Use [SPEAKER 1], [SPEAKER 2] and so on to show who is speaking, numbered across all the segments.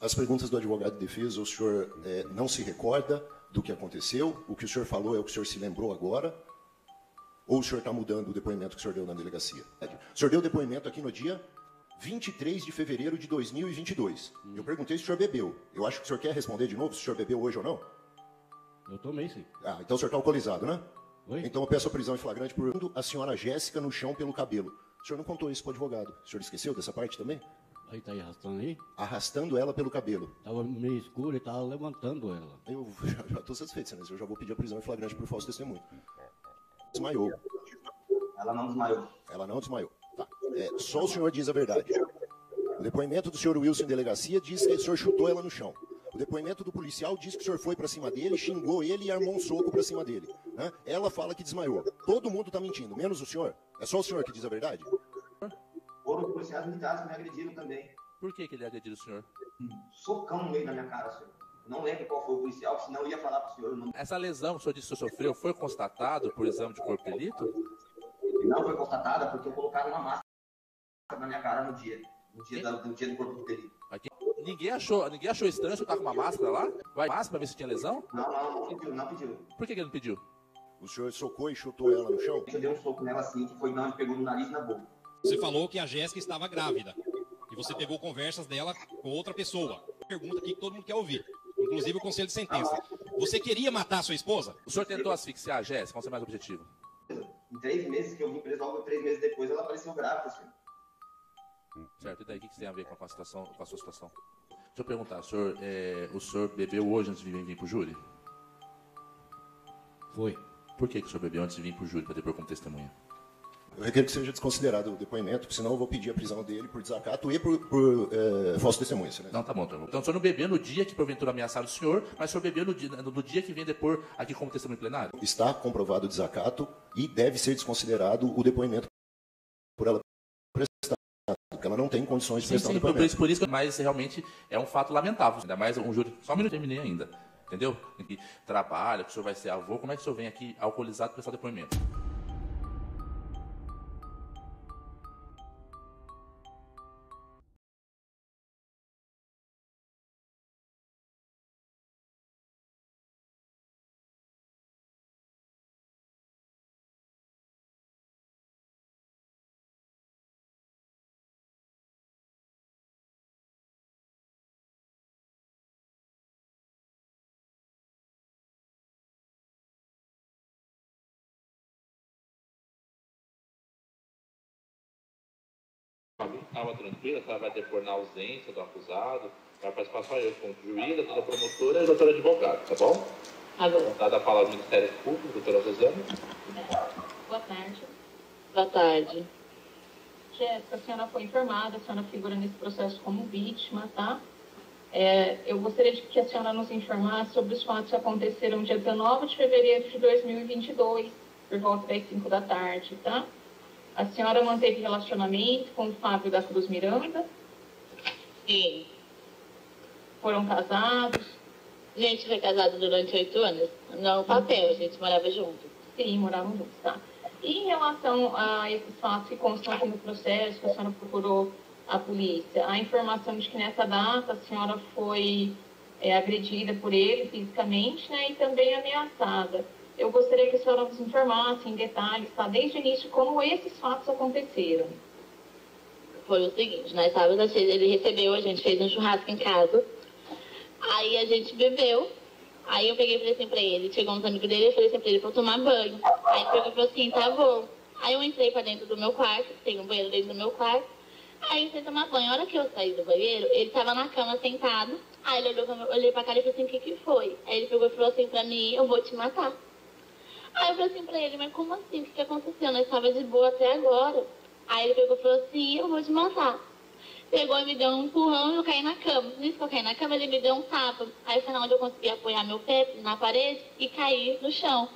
[SPEAKER 1] As perguntas do advogado de defesa, o senhor não se recorda do que aconteceu? O que o senhor falou é o que o senhor se lembrou agora? Ou o senhor está mudando o depoimento que o senhor deu na delegacia? O senhor deu depoimento aqui no dia 23 de fevereiro de 2022. Eu perguntei se o senhor bebeu. Eu acho que o senhor quer responder de novo se o senhor bebeu hoje ou não?
[SPEAKER 2] Eu tomei, sim.
[SPEAKER 1] Ah, então o senhor está alcoolizado, né?
[SPEAKER 2] Oi?
[SPEAKER 1] Então eu peço a prisão em flagrante por a senhora Jéssica no chão pelo cabelo. O senhor não contou isso para o advogado. O senhor esqueceu dessa parte também?
[SPEAKER 2] Aí tá aí arrastando aí.
[SPEAKER 1] Arrastando ela pelo cabelo.
[SPEAKER 2] Tava meio escuro e tava levantando ela.
[SPEAKER 1] Eu já estou satisfeito, senhor. Eu já vou pedir a prisão em flagrante por falso testemunho. Desmaiou.
[SPEAKER 3] Ela não desmaiou.
[SPEAKER 1] Ela não desmaiou. Tá. Só o senhor diz a verdade. O depoimento do senhor Wilson em delegacia diz que o senhor chutou ela no chão. O depoimento do policial diz que o senhor foi para cima dele, xingou ele e armou um soco para cima dele. Né? Ela fala que desmaiou. Todo mundo está mentindo, menos o senhor. É só o senhor que diz a verdade?
[SPEAKER 3] Foram os policiais militares que me agrediram também.
[SPEAKER 4] Por que ele agrediu o senhor?
[SPEAKER 3] Socão no meio da minha cara, senhor. Não lembro qual foi o policial, senão eu ia falar para o senhor. Não...
[SPEAKER 4] Essa lesão que o senhor disse que o senhor sofreu foi constatado por exame de corpo de delito?
[SPEAKER 3] Não foi constatada porque colocaram uma máscara na minha cara no dia do corpo de delito.
[SPEAKER 4] Aqui. Ninguém achou estranho o senhor estar com uma máscara lá? Vai máscara para ver se tinha lesão?
[SPEAKER 3] Não pediu.
[SPEAKER 4] Por que ele não pediu?
[SPEAKER 1] O senhor socou e chutou ela no chão?
[SPEAKER 3] Eu dei um soco nela assim, que foi onde pegou no nariz e na boca.
[SPEAKER 5] Você falou que a Jéssica estava grávida. E você pegou conversas dela com outra pessoa. Pergunta aqui que todo mundo quer ouvir. Inclusive o conselho de sentença. Você queria matar a sua esposa?
[SPEAKER 4] O senhor tentou asfixiar a Jéssica? Qual é o mais objetivo?
[SPEAKER 3] Em 3 meses que eu vim preso, logo 3 meses depois, ela apareceu grávida, senhor.
[SPEAKER 4] Certo, e daí o que tem a ver com a sua situação? Deixa eu perguntar, o senhor bebeu hoje antes de vir pro júri?
[SPEAKER 2] Foi.
[SPEAKER 4] Por que o senhor bebeu antes de vir pro júri para depor como testemunha?
[SPEAKER 1] Eu requero que seja desconsiderado o depoimento, porque senão eu vou pedir a prisão dele por desacato e por falso testemunho. Né?
[SPEAKER 4] Não, tá bom. Então o senhor não bebeu no dia que porventura ameaçaram o senhor, mas o senhor bebeu no dia que vem depor aqui como testemunho plenário?
[SPEAKER 1] Está comprovado o desacato e deve ser desconsiderado o depoimento por ela prestar, porque ela não tem condições de prestar um depoimento.
[SPEAKER 4] Por isso, mas realmente é um fato lamentável. Ainda mais um júri. Só um minuto, terminei ainda. Entendeu? Que trabalha, que o senhor vai ser avô, como é que o senhor vem aqui alcoolizado prestar depoimento? Calma, tranquila, a senhora vai depor na ausência do acusado, vai participar só eu, como juiz, a doutora promotora e a doutora advogada, tá bom?
[SPEAKER 6] Tá bom.
[SPEAKER 4] Dada a palavra do Ministério Público, doutora Rosana.
[SPEAKER 6] Boa tarde.
[SPEAKER 7] Boa tarde.
[SPEAKER 6] Jéssica, a senhora foi informada, a senhora figura nesse processo como vítima, tá? Eu gostaria de que a senhora nos informasse sobre os fatos que aconteceram dia 19 de fevereiro de 2022, por volta das 5 da tarde, tá? A senhora manteve relacionamento com o Fábio da Cruz Miranda?
[SPEAKER 7] Sim.
[SPEAKER 6] Foram casados?
[SPEAKER 7] A gente foi casado durante 8 anos. Não, papel, a gente morava junto.
[SPEAKER 6] Sim, moravam juntos, tá? E em relação a esses fatos que constam aqui no processo, que a senhora procurou a polícia, a informação de que nessa data a senhora foi agredida por ele fisicamente, né, e também ameaçada. Eu gostaria que a senhora nos informasse em detalhes, tá? Desde o início, como esses fatos aconteceram.
[SPEAKER 7] Foi o seguinte, nós sábados ele recebeu, a gente fez um churrasco em casa, aí a gente bebeu, aí eu peguei e falei assim pra ele, chegou uns amigos dele, eu falei assim pra ele pra eu tomar banho. Aí ele pegou e falou assim, tá bom. Aí eu entrei pra dentro do meu quarto, tem um banheiro dentro do meu quarto, aí eu fui tomar banho. A hora que eu saí do banheiro, ele tava na cama sentado, aí ele olhei pra cara e falei assim, o que foi? Aí ele pegou e falou assim pra mim, eu vou te matar. Aí eu falei assim pra ele, mas como assim? O que aconteceu? Nós estávamos de boa até agora. Aí ele pegou e falou assim, eu vou te matar. Pegou e me deu um empurrão e eu caí na cama. Nisso que eu caí na cama, ele me deu um tapa. Aí foi onde eu consegui apoiar meu pé na parede e cair no chão.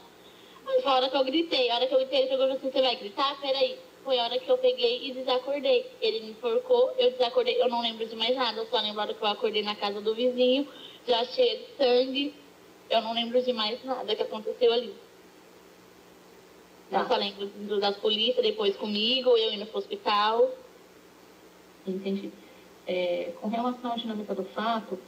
[SPEAKER 7] Aí foi a hora que eu gritei. A hora que eu gritei, ele pegou e falou assim, você vai gritar? Peraí. Foi a hora que eu peguei e desacordei. Ele me enforcou, eu desacordei. Eu não lembro de mais nada, eu só lembro a hora que eu acordei na casa do vizinho, já cheio de sangue. Eu não lembro de mais nada que aconteceu ali. Eu só lembro das polícias, depois comigo, eu indo pro hospital.
[SPEAKER 6] Entendi. Com relação à dinâmica do fato,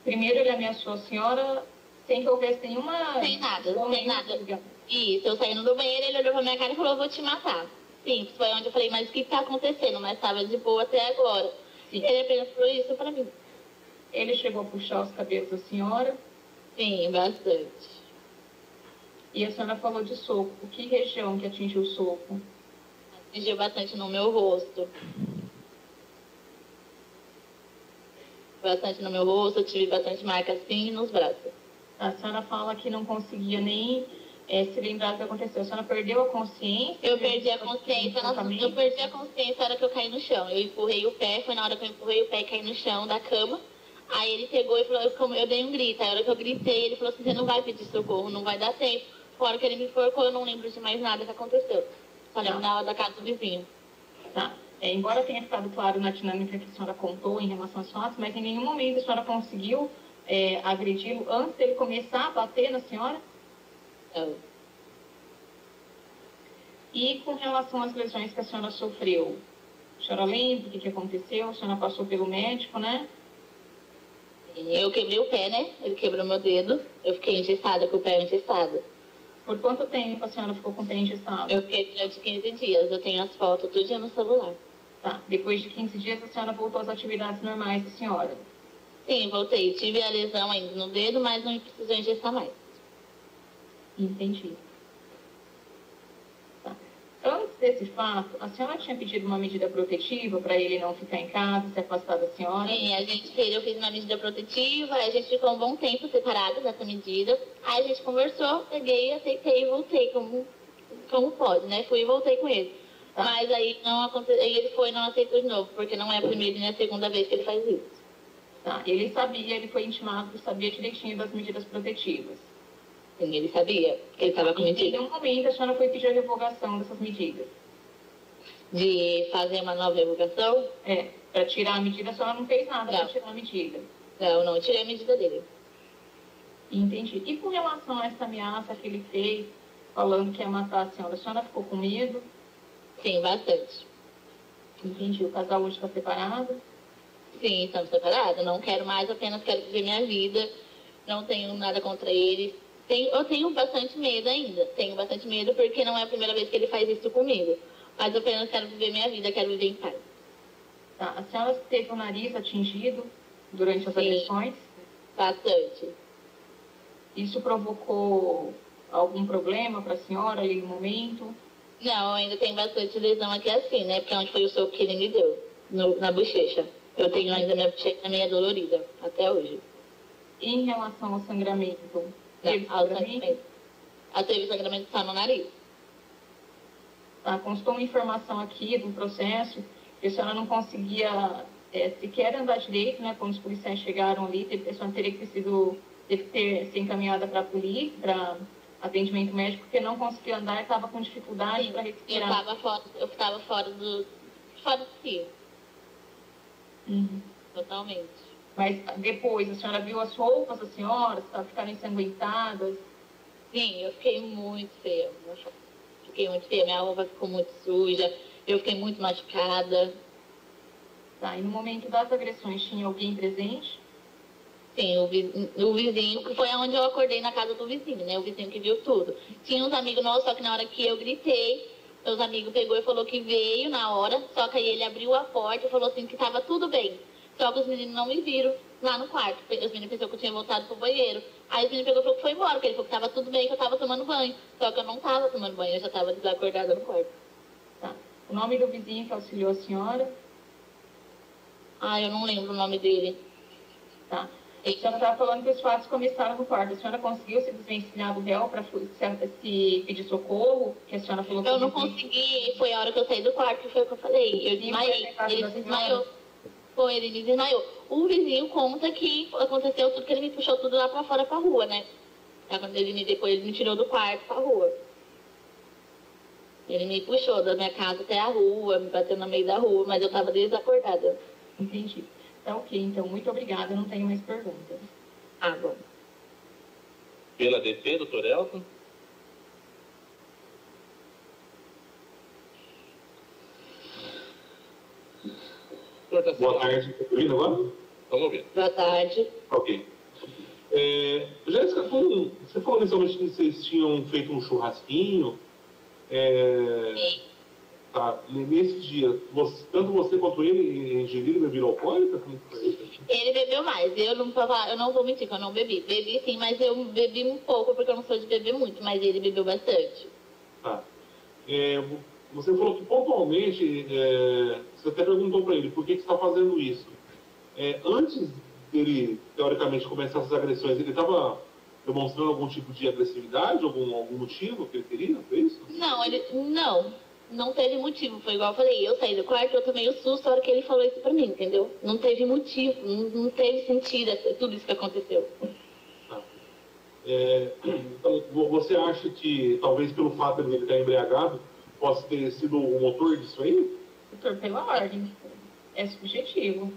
[SPEAKER 6] primeiro ele ameaçou a senhora sem que houvesse nenhuma...
[SPEAKER 7] Sem nada, sem nada. Isso, eu saindo do banheiro, ele olhou pra minha cara e falou, vou te matar. Sim, foi onde eu falei, mas o que tá acontecendo? Mas estava de boa até agora. Sim. Ele apenas falou isso pra mim.
[SPEAKER 6] Ele chegou a puxar os cabelos da senhora?
[SPEAKER 7] Sim, bastante.
[SPEAKER 6] E a senhora falou de soco. Que região que atingiu o soco?
[SPEAKER 7] Atingiu bastante no meu rosto. Bastante no meu rosto, eu tive bastante marca assim nos braços.
[SPEAKER 6] A senhora fala que não conseguia nem se lembrar do que aconteceu. A senhora perdeu a consciência?
[SPEAKER 7] Eu perdi a consciência, eu perdi a consciência na hora que eu caí no chão. Eu empurrei o pé, foi na hora que eu empurrei o pé e caí no chão da cama. Aí ele pegou e falou, eu dei um grito. Aí na hora que eu gritei, ele falou assim, você não vai pedir socorro, não vai dar tempo. Na hora que ele me enforcou, eu não lembro de mais nada que aconteceu. Só lembro na hora da casa do vizinho.
[SPEAKER 6] Tá. Embora tenha ficado claro na dinâmica que a senhora contou em relação aos fatos, mas em nenhum momento a senhora conseguiu agredi-lo antes dele começar a bater na senhora?
[SPEAKER 7] Não.
[SPEAKER 6] E com relação às lesões que a senhora sofreu, a senhora lembra o que aconteceu? A senhora passou pelo médico, né?
[SPEAKER 7] Eu quebrei o pé, né? Ele quebrou meu dedo. Eu fiquei engessada, com o pé engessado.
[SPEAKER 6] Por quanto tempo a senhora ficou com o pé engessado?
[SPEAKER 7] Eu fiquei durante 15 dias. Eu tenho as fotos todo dia no celular.
[SPEAKER 6] Tá. Depois de 15 dias, a senhora voltou às atividades normais da senhora?
[SPEAKER 7] Sim, voltei. Tive a lesão ainda no dedo, mas não precisou engessar mais.
[SPEAKER 6] Entendi. Tá. Antes desse fato, a senhora tinha pedido uma medida protetiva para ele não ficar em casa, se afastar da senhora?
[SPEAKER 7] Sim, eu fiz uma medida protetiva, a gente ficou um bom tempo separado dessa medida. Aí a gente conversou, peguei, aceitei e voltei como pode, né? Fui e voltei com ele. Tá. Mas aí ele foi e não aceitou de novo, porque não é a primeira nem a segunda vez que ele faz isso.
[SPEAKER 6] Tá. Ele sabia, ele foi intimado, sabia direitinho das medidas protetivas.
[SPEAKER 7] Sim, ele sabia que ele estava com medida.
[SPEAKER 6] Em nenhum momento a senhora foi pedir a revogação dessas medidas?
[SPEAKER 7] De fazer uma nova revogação?
[SPEAKER 6] Para tirar a medida, a senhora não fez nada para tirar a medida?
[SPEAKER 7] Não tirei a medida dele.
[SPEAKER 6] Entendi. E com relação a essa ameaça que ele fez, falando que ia matar a senhora ficou com medo?
[SPEAKER 7] Sim, bastante.
[SPEAKER 6] Entendi. O casal hoje está separado?
[SPEAKER 7] Sim, estamos separados. Não quero mais, apenas quero viver minha vida. Não tenho nada contra ele. Eu tenho bastante medo ainda. Tenho bastante medo porque não é a primeira vez que ele faz isso comigo. Mas eu apenas quero viver minha vida, quero viver em paz.
[SPEAKER 6] Tá. A senhora teve o nariz atingido durante as agressões?
[SPEAKER 7] Bastante.
[SPEAKER 6] Isso provocou algum problema para a senhora ali no momento?
[SPEAKER 7] Não, ainda tem bastante lesão aqui assim, né? Porque onde foi o soco que ele me deu, na bochecha. Eu tenho ainda minha bochecha meio dolorida, até hoje.
[SPEAKER 6] E em relação ao sangramento?
[SPEAKER 7] Teve sangramento só no nariz.
[SPEAKER 6] Tá, constou uma informação aqui do processo que a senhora não conseguia sequer andar direito, né? Quando os policiais chegaram ali, a senhora teria que ser encaminhada para a polícia, para atendimento médico, porque não conseguia andar e estava com dificuldade para respirar.
[SPEAKER 7] Eu estava fora do cio.
[SPEAKER 6] Uhum.
[SPEAKER 7] Totalmente.
[SPEAKER 6] Mas depois, a senhora viu as roupas da senhora, ficaram ensanguentadas?
[SPEAKER 7] Sim, eu fiquei muito feia. Minha roupa ficou muito suja, eu fiquei muito machucada.
[SPEAKER 6] Tá, e no momento das agressões, tinha alguém presente?
[SPEAKER 7] Sim, o vizinho, que foi onde eu acordei na casa do vizinho, né? O vizinho que viu tudo. Tinha uns amigos nossos, só que na hora que eu gritei, meus amigos pegou e falou que veio na hora, só que aí ele abriu a porta e falou assim que estava tudo bem. Só que os meninos não me viram lá no quarto. Os meninos pensaram que eu tinha voltado pro banheiro. Aí os meninos pegou e falou que foi embora, porque ele falou que estava tudo bem, que eu estava tomando banho. Só que eu não estava tomando banho, eu já estava desacordada no quarto.
[SPEAKER 6] Tá. O nome do vizinho que auxiliou a senhora?
[SPEAKER 7] Eu não lembro o nome dele.
[SPEAKER 6] Tá. A senhora estava falando que os fatos começaram no quarto. A senhora conseguiu se desvencilhar do réu para se pedir socorro? Que a senhora falou que
[SPEAKER 7] eu não consegui, foi a hora que eu saí do quarto, foi o que eu falei. Eu desmaiei, ele desmaiou. Foi, ele me desmaiou. O vizinho conta que aconteceu tudo, que ele me puxou tudo lá pra fora pra rua, né? Depois ele me tirou do quarto pra rua. Ele me puxou da minha casa até a rua, me bateu no meio da rua, mas eu tava desacordada.
[SPEAKER 6] Entendi. Tá ok, então, muito obrigada, eu não tenho mais perguntas.
[SPEAKER 7] Bom.
[SPEAKER 4] Pela DP, doutor Elton? Doutor, tá
[SPEAKER 8] Boa tarde. Tá ouvindo agora?
[SPEAKER 4] Estamos ouvindo.
[SPEAKER 7] Boa tarde.
[SPEAKER 8] Ok. Jéssica, você falou inicialmente que vocês tinham feito um churrasquinho.
[SPEAKER 7] Sim.
[SPEAKER 8] Tá. Nesse dia, tanto você quanto ele ingeriram bebida alcoólica? Como foi isso?
[SPEAKER 7] Ele bebeu mais. Eu não vou mentir que eu não bebi. Bebi sim, mas eu bebi um pouco porque eu não sou de beber muito, mas ele bebeu bastante.
[SPEAKER 8] Tá. Você falou que pontualmente, você até perguntou para ele por que você está fazendo isso. Antes dele, teoricamente, começar essas agressões, ele estava demonstrando algum tipo de agressividade, algum motivo que ele queria? Foi isso?
[SPEAKER 7] Não teve motivo. Foi igual eu falei, eu saí do quarto, eu tomei o susto na hora que ele falou isso pra mim, entendeu? Não teve motivo, não teve sentido tudo isso que aconteceu.
[SPEAKER 8] Tá. Então, você acha que, talvez pelo fato de ele estar embriagado, possa ter sido o motor disso aí?
[SPEAKER 6] Doutor, pela ordem. É subjetivo.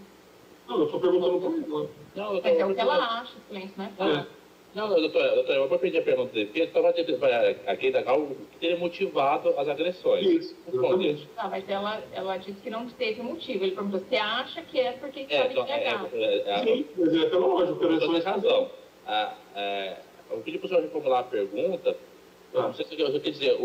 [SPEAKER 8] Não, eu estou perguntando para ele.
[SPEAKER 4] Não,
[SPEAKER 6] Mas é o que ela acha, silêncio, né?
[SPEAKER 4] Não, doutor, eu vou pedir a pergunta dele, porque ele estava aqui algo que teria motivado as agressões.
[SPEAKER 8] Isso, exatamente.
[SPEAKER 6] Não, mas ela disse que não teve motivo. Ele perguntou, você acha que é porque estava embriagado?
[SPEAKER 8] Sim, mas é pela lógica.
[SPEAKER 4] Você tem razão. Eu pedi para o senhor reformular a pergunta. Não sei se eu quer dizer,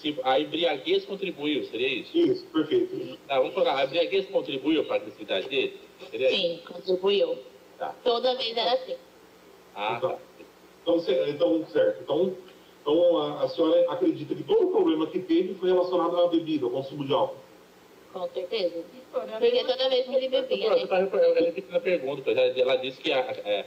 [SPEAKER 4] se a embriaguez contribuiu, seria isso?
[SPEAKER 8] Isso, perfeito.
[SPEAKER 4] Vamos colocar, a embriaguez contribuiu para a agressividade dele? Seria
[SPEAKER 7] Sim,
[SPEAKER 4] isso?
[SPEAKER 7] contribuiu.
[SPEAKER 4] Tá.
[SPEAKER 7] Toda vez era assim.
[SPEAKER 4] Tá.
[SPEAKER 8] Então, certo. Então, a senhora acredita que todo o problema que teve foi relacionado à bebida, ao consumo de álcool?
[SPEAKER 7] Com certeza. Porque toda vez que ele bebia, né?
[SPEAKER 4] Eu repeti na pergunta, ela disse que a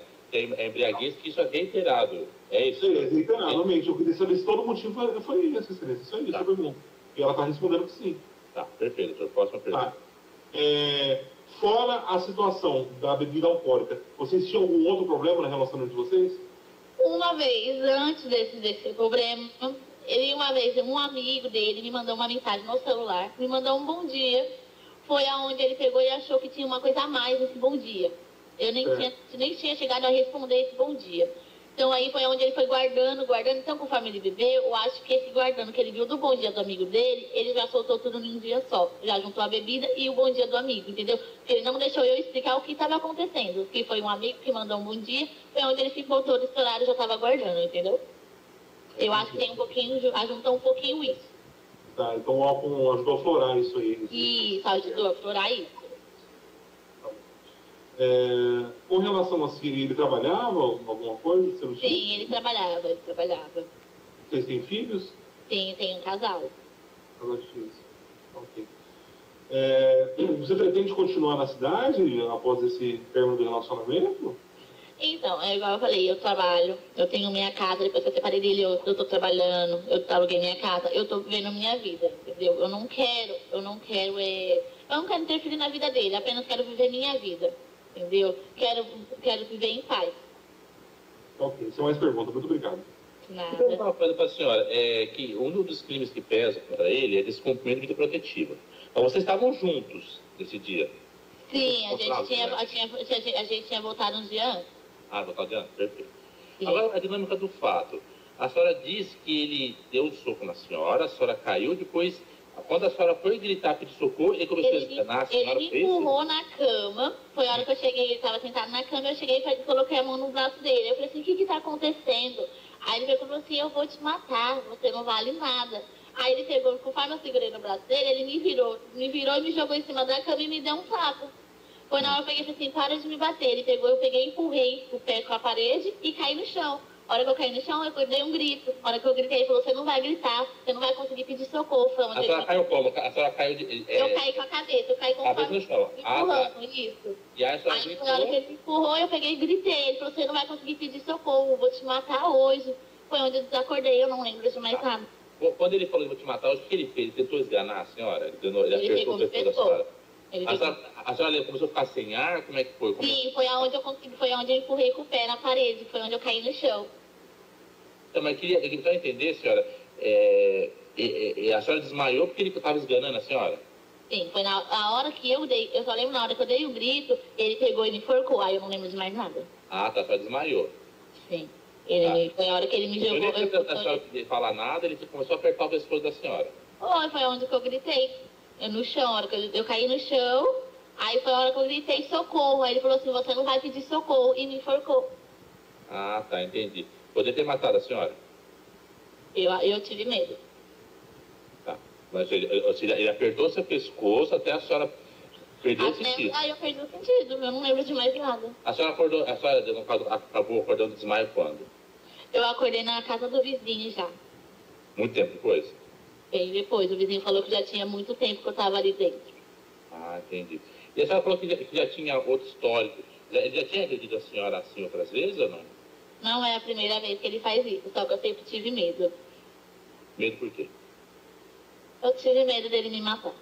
[SPEAKER 4] embriaguez, que isso é reiterado. É isso?
[SPEAKER 8] Sim, é reiterado, realmente. Eu queria saber se todo o motivo foi esse, excelência. Isso aí, essa pergunta. E ela está respondendo que sim.
[SPEAKER 4] Tá, perfeito, doutor. Próxima pergunta.
[SPEAKER 8] Tá. Fora a situação da bebida alcoólica, vocês tinham algum outro problema no relacionamento de vocês?
[SPEAKER 7] Uma vez, antes desse problema, um amigo dele me mandou uma mensagem no celular, me mandou um bom dia. Foi aonde ele pegou e achou que tinha uma coisa a mais nesse bom dia. Eu nem tinha chegado a responder esse bom dia. Então aí foi onde ele foi guardando. Então conforme ele bebeu, eu acho que esse guardando que ele viu do bom dia do amigo dele, ele já soltou tudo num dia só. Já juntou a bebida e o bom dia do amigo, entendeu? Porque ele não deixou eu explicar o que estava acontecendo. Que foi um amigo que mandou um bom dia, foi onde ele ficou todo estourado e já estava guardando, entendeu? Eu acho que tem um pouquinho, juntou um pouquinho isso.
[SPEAKER 8] Tá, então o álcool ajudou a florar isso aí.
[SPEAKER 7] Isso, ajudou a florar isso.
[SPEAKER 8] Com relação a se ele trabalhava alguma coisa? Você não tinha?
[SPEAKER 7] Sim, ele trabalhava.
[SPEAKER 8] Vocês têm filhos?
[SPEAKER 7] Sim, tem um casal.
[SPEAKER 8] Casal de filhos. Ok. Você pretende continuar na cidade após esse término do relacionamento?
[SPEAKER 7] Então, é igual eu falei, eu trabalho, eu tenho minha casa, depois que eu separei dele, eu tô trabalhando, eu aluguei minha casa, eu tô vivendo minha vida, entendeu? Eu não quero interferir na vida dele, apenas quero viver minha vida, entendeu? Quero viver em paz.
[SPEAKER 8] Ok, sem mais perguntas, muito obrigado.
[SPEAKER 7] Nada.
[SPEAKER 4] Eu vou uma coisa para a senhora, que um dos crimes que pesa contra ele é descumprimento de medida protetiva. Mas vocês estavam juntos nesse dia?
[SPEAKER 7] Sim, a gente tinha voltado uns dias antes.
[SPEAKER 4] Voltado de ano? Perfeito.
[SPEAKER 7] Sim.
[SPEAKER 4] Agora, a dinâmica do fato. A senhora disse que ele deu um soco na senhora, a senhora caiu, depois, quando a senhora foi gritar pedir socorro, ele começou a esganar, a senhora
[SPEAKER 7] Ele me empurrou na cama, foi a hora que eu cheguei, ele estava sentado na cama, eu cheguei e coloquei a mão no braço dele. Eu falei assim, o que está acontecendo? Aí ele falou assim, eu vou te matar, você não vale nada. Aí ele pegou, conforme eu segurei no braço dele, ele me virou e me jogou em cima da cama e me deu um tapa. Foi na hora que eu peguei assim, para de me bater. Ele pegou, eu peguei e empurrei o pé com a parede e caí no chão. A hora que eu caí no chão, eu dei um grito. A hora que eu gritei, ele falou, você não vai gritar, você não vai conseguir pedir socorro.
[SPEAKER 4] A senhora caiu como? A senhora caiu de...
[SPEAKER 7] Eu caí com a cabeça, eu caí com
[SPEAKER 4] a cabeça no chão.
[SPEAKER 7] Empurrando, isso.
[SPEAKER 4] E aí a senhora
[SPEAKER 7] Aí, na hora que ele me empurrou, eu peguei e gritei. Ele falou, você não vai conseguir pedir socorro, vou te matar hoje. Foi onde eu desacordei, eu não lembro de mais nada.
[SPEAKER 4] Quando ele falou, vou te matar, o que ele fez? Ele tentou esganar a senhora? Ele apertou o pescoço da senhora? A senhora começou a ficar sem ar? Como é que foi?
[SPEAKER 7] Sim, foi onde eu empurrei com o pé na parede, foi onde eu caí no chão.
[SPEAKER 4] Então, mas eu queria só entender, senhora, a senhora desmaiou porque ele estava esganando a senhora?
[SPEAKER 7] Sim, foi na hora que eu dei, eu só lembro na hora que eu dei o grito, ele pegou e me enforcou, aí eu não lembro de mais nada.
[SPEAKER 4] Tá, a senhora desmaiou.
[SPEAKER 7] Sim, foi a hora que ele me jogou.
[SPEAKER 4] Eu não a senhora falar nada, ele começou a apertar o pescoço da senhora.
[SPEAKER 7] Foi onde que eu gritei. Eu no chão, a hora que eu caí no chão, Aí foi a hora que eu gritei socorro. Aí ele falou assim, você não vai pedir socorro. E me enforcou.
[SPEAKER 4] Ah, tá, entendi. Poderia ter matado a senhora?
[SPEAKER 7] Eu tive medo.
[SPEAKER 4] Tá. Mas ele apertou seu pescoço até a senhora perder o sentido.
[SPEAKER 7] Aí eu perdi o sentido, eu não lembro de mais nada.
[SPEAKER 4] A senhora no caso, acabou acordando desmaio quando?
[SPEAKER 7] Eu acordei na casa do vizinho já.
[SPEAKER 4] Muito tempo depois?
[SPEAKER 7] Bem depois, o vizinho falou que já tinha muito tempo que eu estava ali dentro.
[SPEAKER 4] Ah, entendi. E a senhora falou que já tinha outro histórico. Ele já tinha agredido a senhora assim outras vezes ou não?
[SPEAKER 7] Não é a primeira vez que ele faz isso, só que eu sempre tive medo.
[SPEAKER 4] Medo por quê?
[SPEAKER 7] Eu tive medo dele me matar.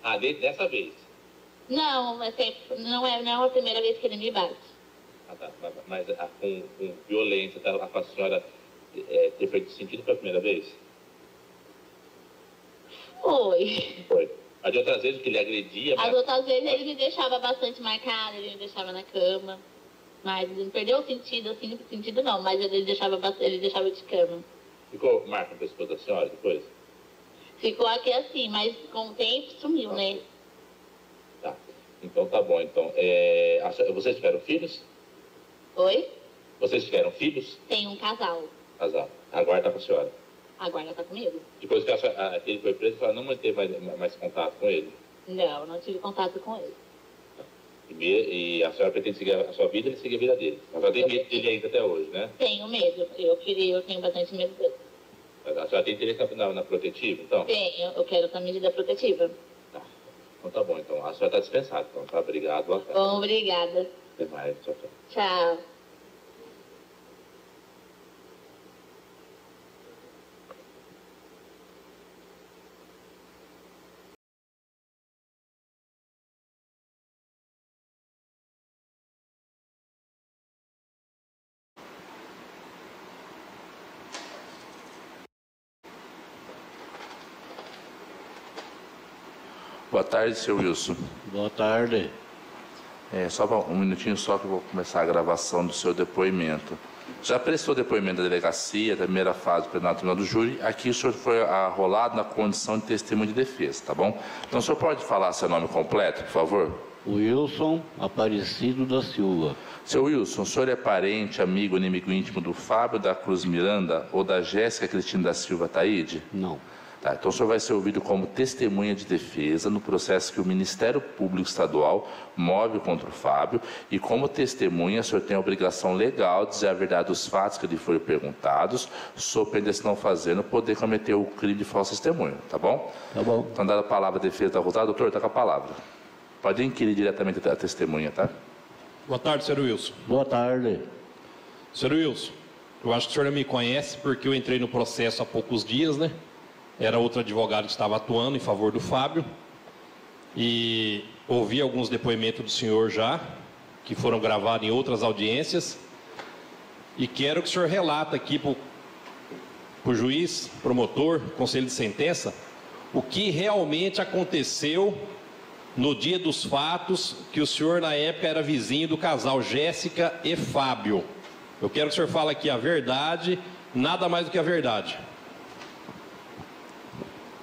[SPEAKER 4] Ah, dessa vez?
[SPEAKER 7] Não, não é a primeira vez que ele me bate.
[SPEAKER 4] Ah, tá. Mas com violência, tá, a senhora ter feito sentido pela primeira vez? Foi. As outras vezes que ele agredia...
[SPEAKER 7] As outras vezes ele me deixava bastante marcado, ele me deixava na cama. Mas ele não perdeu o sentido, assim, o sentido não, mas ele deixava de cama.
[SPEAKER 4] Ficou marca no pescoço da senhora depois?
[SPEAKER 7] Ficou aqui assim, mas com o tempo sumiu, né?
[SPEAKER 4] Tá. Então tá bom. Então, vocês tiveram filhos?
[SPEAKER 7] Oi?
[SPEAKER 4] Vocês tiveram filhos?
[SPEAKER 7] Tem um casal.
[SPEAKER 4] Casal. A guarda tá com a senhora?
[SPEAKER 7] A guarda tá comigo.
[SPEAKER 4] Depois que ele foi preso, a senhora não manteve mais contato com ele?
[SPEAKER 7] Não tive contato com ele.
[SPEAKER 4] E a senhora pretende seguir a sua vida e ele seguir a vida dele? A senhora tem medo dele ainda até hoje, né?
[SPEAKER 7] Tenho medo. Eu tenho bastante medo dele.
[SPEAKER 4] A senhora tem interesse na protetiva, então?
[SPEAKER 7] Tenho. Eu quero essa medida protetiva.
[SPEAKER 4] Tá. Então tá bom. Então a senhora está dispensada. Então tá, obrigado. Boa tarde.
[SPEAKER 7] Bom, obrigada.
[SPEAKER 4] Até mais. Tchau, tchau.
[SPEAKER 7] Tchau.
[SPEAKER 4] Boa tarde, senhor Wilson.
[SPEAKER 2] Boa tarde.
[SPEAKER 4] Só um minutinho só que eu vou começar a gravação do seu depoimento. Já prestou depoimento da delegacia, da primeira fase do plenário do Tribunal do Júri. Aqui o senhor foi arrolado na condição de testemunho de defesa, tá bom? Então o senhor pode falar seu nome completo, por favor?
[SPEAKER 2] Wilson Aparecido da Silva.
[SPEAKER 4] Seu Wilson, o senhor é parente, amigo, inimigo íntimo do Fábio da Cruz Miranda ou da Jéssica Cristina da Silva Taide?
[SPEAKER 2] Não.
[SPEAKER 4] Tá, então o senhor vai ser ouvido como testemunha de defesa no processo que o Ministério Público Estadual move contra o Fábio e como testemunha o senhor tem a obrigação legal de dizer a verdade dos fatos que lhe foram perguntados, sob pena de, se não fazendo, poder cometer o crime de falso testemunho, tá bom?
[SPEAKER 2] Tá bom.
[SPEAKER 4] Então, dada a palavra de defesa da acusada, doutor, está com a palavra. Pode inquirir diretamente a testemunha, tá?
[SPEAKER 5] Boa tarde, senhor Wilson.
[SPEAKER 2] Boa tarde.
[SPEAKER 5] Senhor Wilson, eu acho que o senhor não me conhece porque eu entrei no processo há poucos dias, né? Era outro advogado que estava atuando em favor do Fábio. E ouvi alguns depoimentos do senhor já, que foram gravados em outras audiências. E quero que o senhor relata aqui para o juiz, promotor, conselho de sentença, o que realmente aconteceu no dia dos fatos, que o senhor na época era vizinho do casal Jéssica e Fábio. Eu quero que o senhor fale aqui a verdade, nada mais do que a verdade.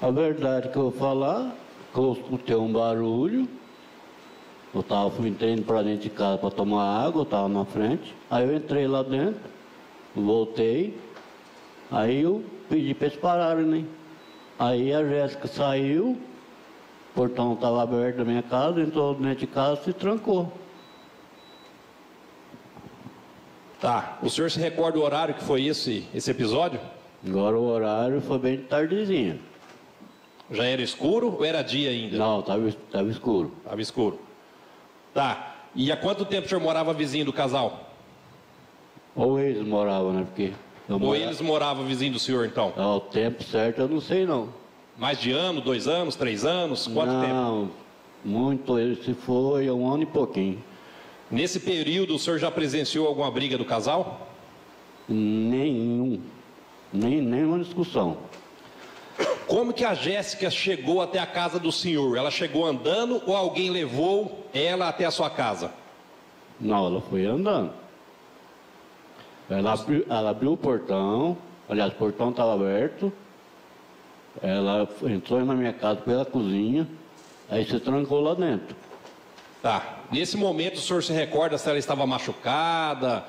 [SPEAKER 2] A verdade que eu vou falar, que eu escutei um barulho. Eu entrei indo para dentro de casa para tomar água, eu estava na frente. Aí eu entrei lá dentro, voltei. Aí eu pedi para eles pararem, né? Aí a Jéssica saiu, o portão estava aberto da minha casa, entrou dentro de casa e se trancou.
[SPEAKER 5] Tá. O senhor se recorda o horário que foi esse episódio?
[SPEAKER 2] Agora o horário foi bem tardezinha.
[SPEAKER 5] Já era escuro ou era dia ainda?
[SPEAKER 2] Não, estava escuro.
[SPEAKER 5] Estava escuro. Tá. E há quanto tempo o senhor morava vizinho do casal?
[SPEAKER 2] Ou eles moravam, né? Porque
[SPEAKER 5] eles moravam vizinho do senhor, então?
[SPEAKER 2] O tempo certo eu não sei, não.
[SPEAKER 5] Mais de ano, 2 anos, 3 anos? Quanto tempo?
[SPEAKER 2] Não, muito. Se foi 1 ano e pouquinho.
[SPEAKER 5] Nesse período, o senhor já presenciou alguma briga do casal?
[SPEAKER 2] Nenhum. Nenhuma discussão.
[SPEAKER 5] Como que a Jéssica chegou até a casa do senhor? Ela chegou andando ou alguém levou ela até a sua casa?
[SPEAKER 2] Não, ela foi andando. Ela abriu o portão, aliás, o portão estava aberto. Ela entrou na minha casa pela cozinha, aí se trancou lá dentro.
[SPEAKER 5] Tá. Nesse momento, o senhor se recorda se ela estava machucada,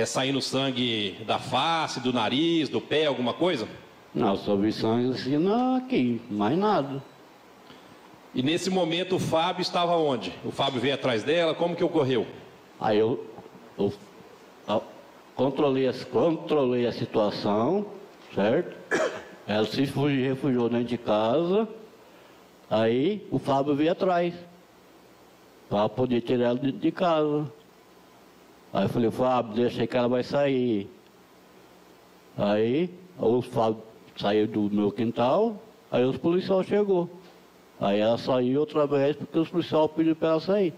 [SPEAKER 5] saindo sangue da face, do nariz, do pé, alguma coisa?
[SPEAKER 2] Não, só vi sangue assim aqui, mais nada.
[SPEAKER 5] E nesse momento o Fábio estava onde? O Fábio veio atrás dela, como que ocorreu?
[SPEAKER 2] Aí eu controlei a situação, certo? Ela se refugiou dentro de casa, aí o Fábio veio atrás, para poder tirar ela de casa. Aí eu falei, Fábio, deixa aí que ela vai sair. Aí o Fábio saiu do meu quintal, aí os policiais chegou. Aí ela saiu outra vez porque os policiais pediram para ela sair.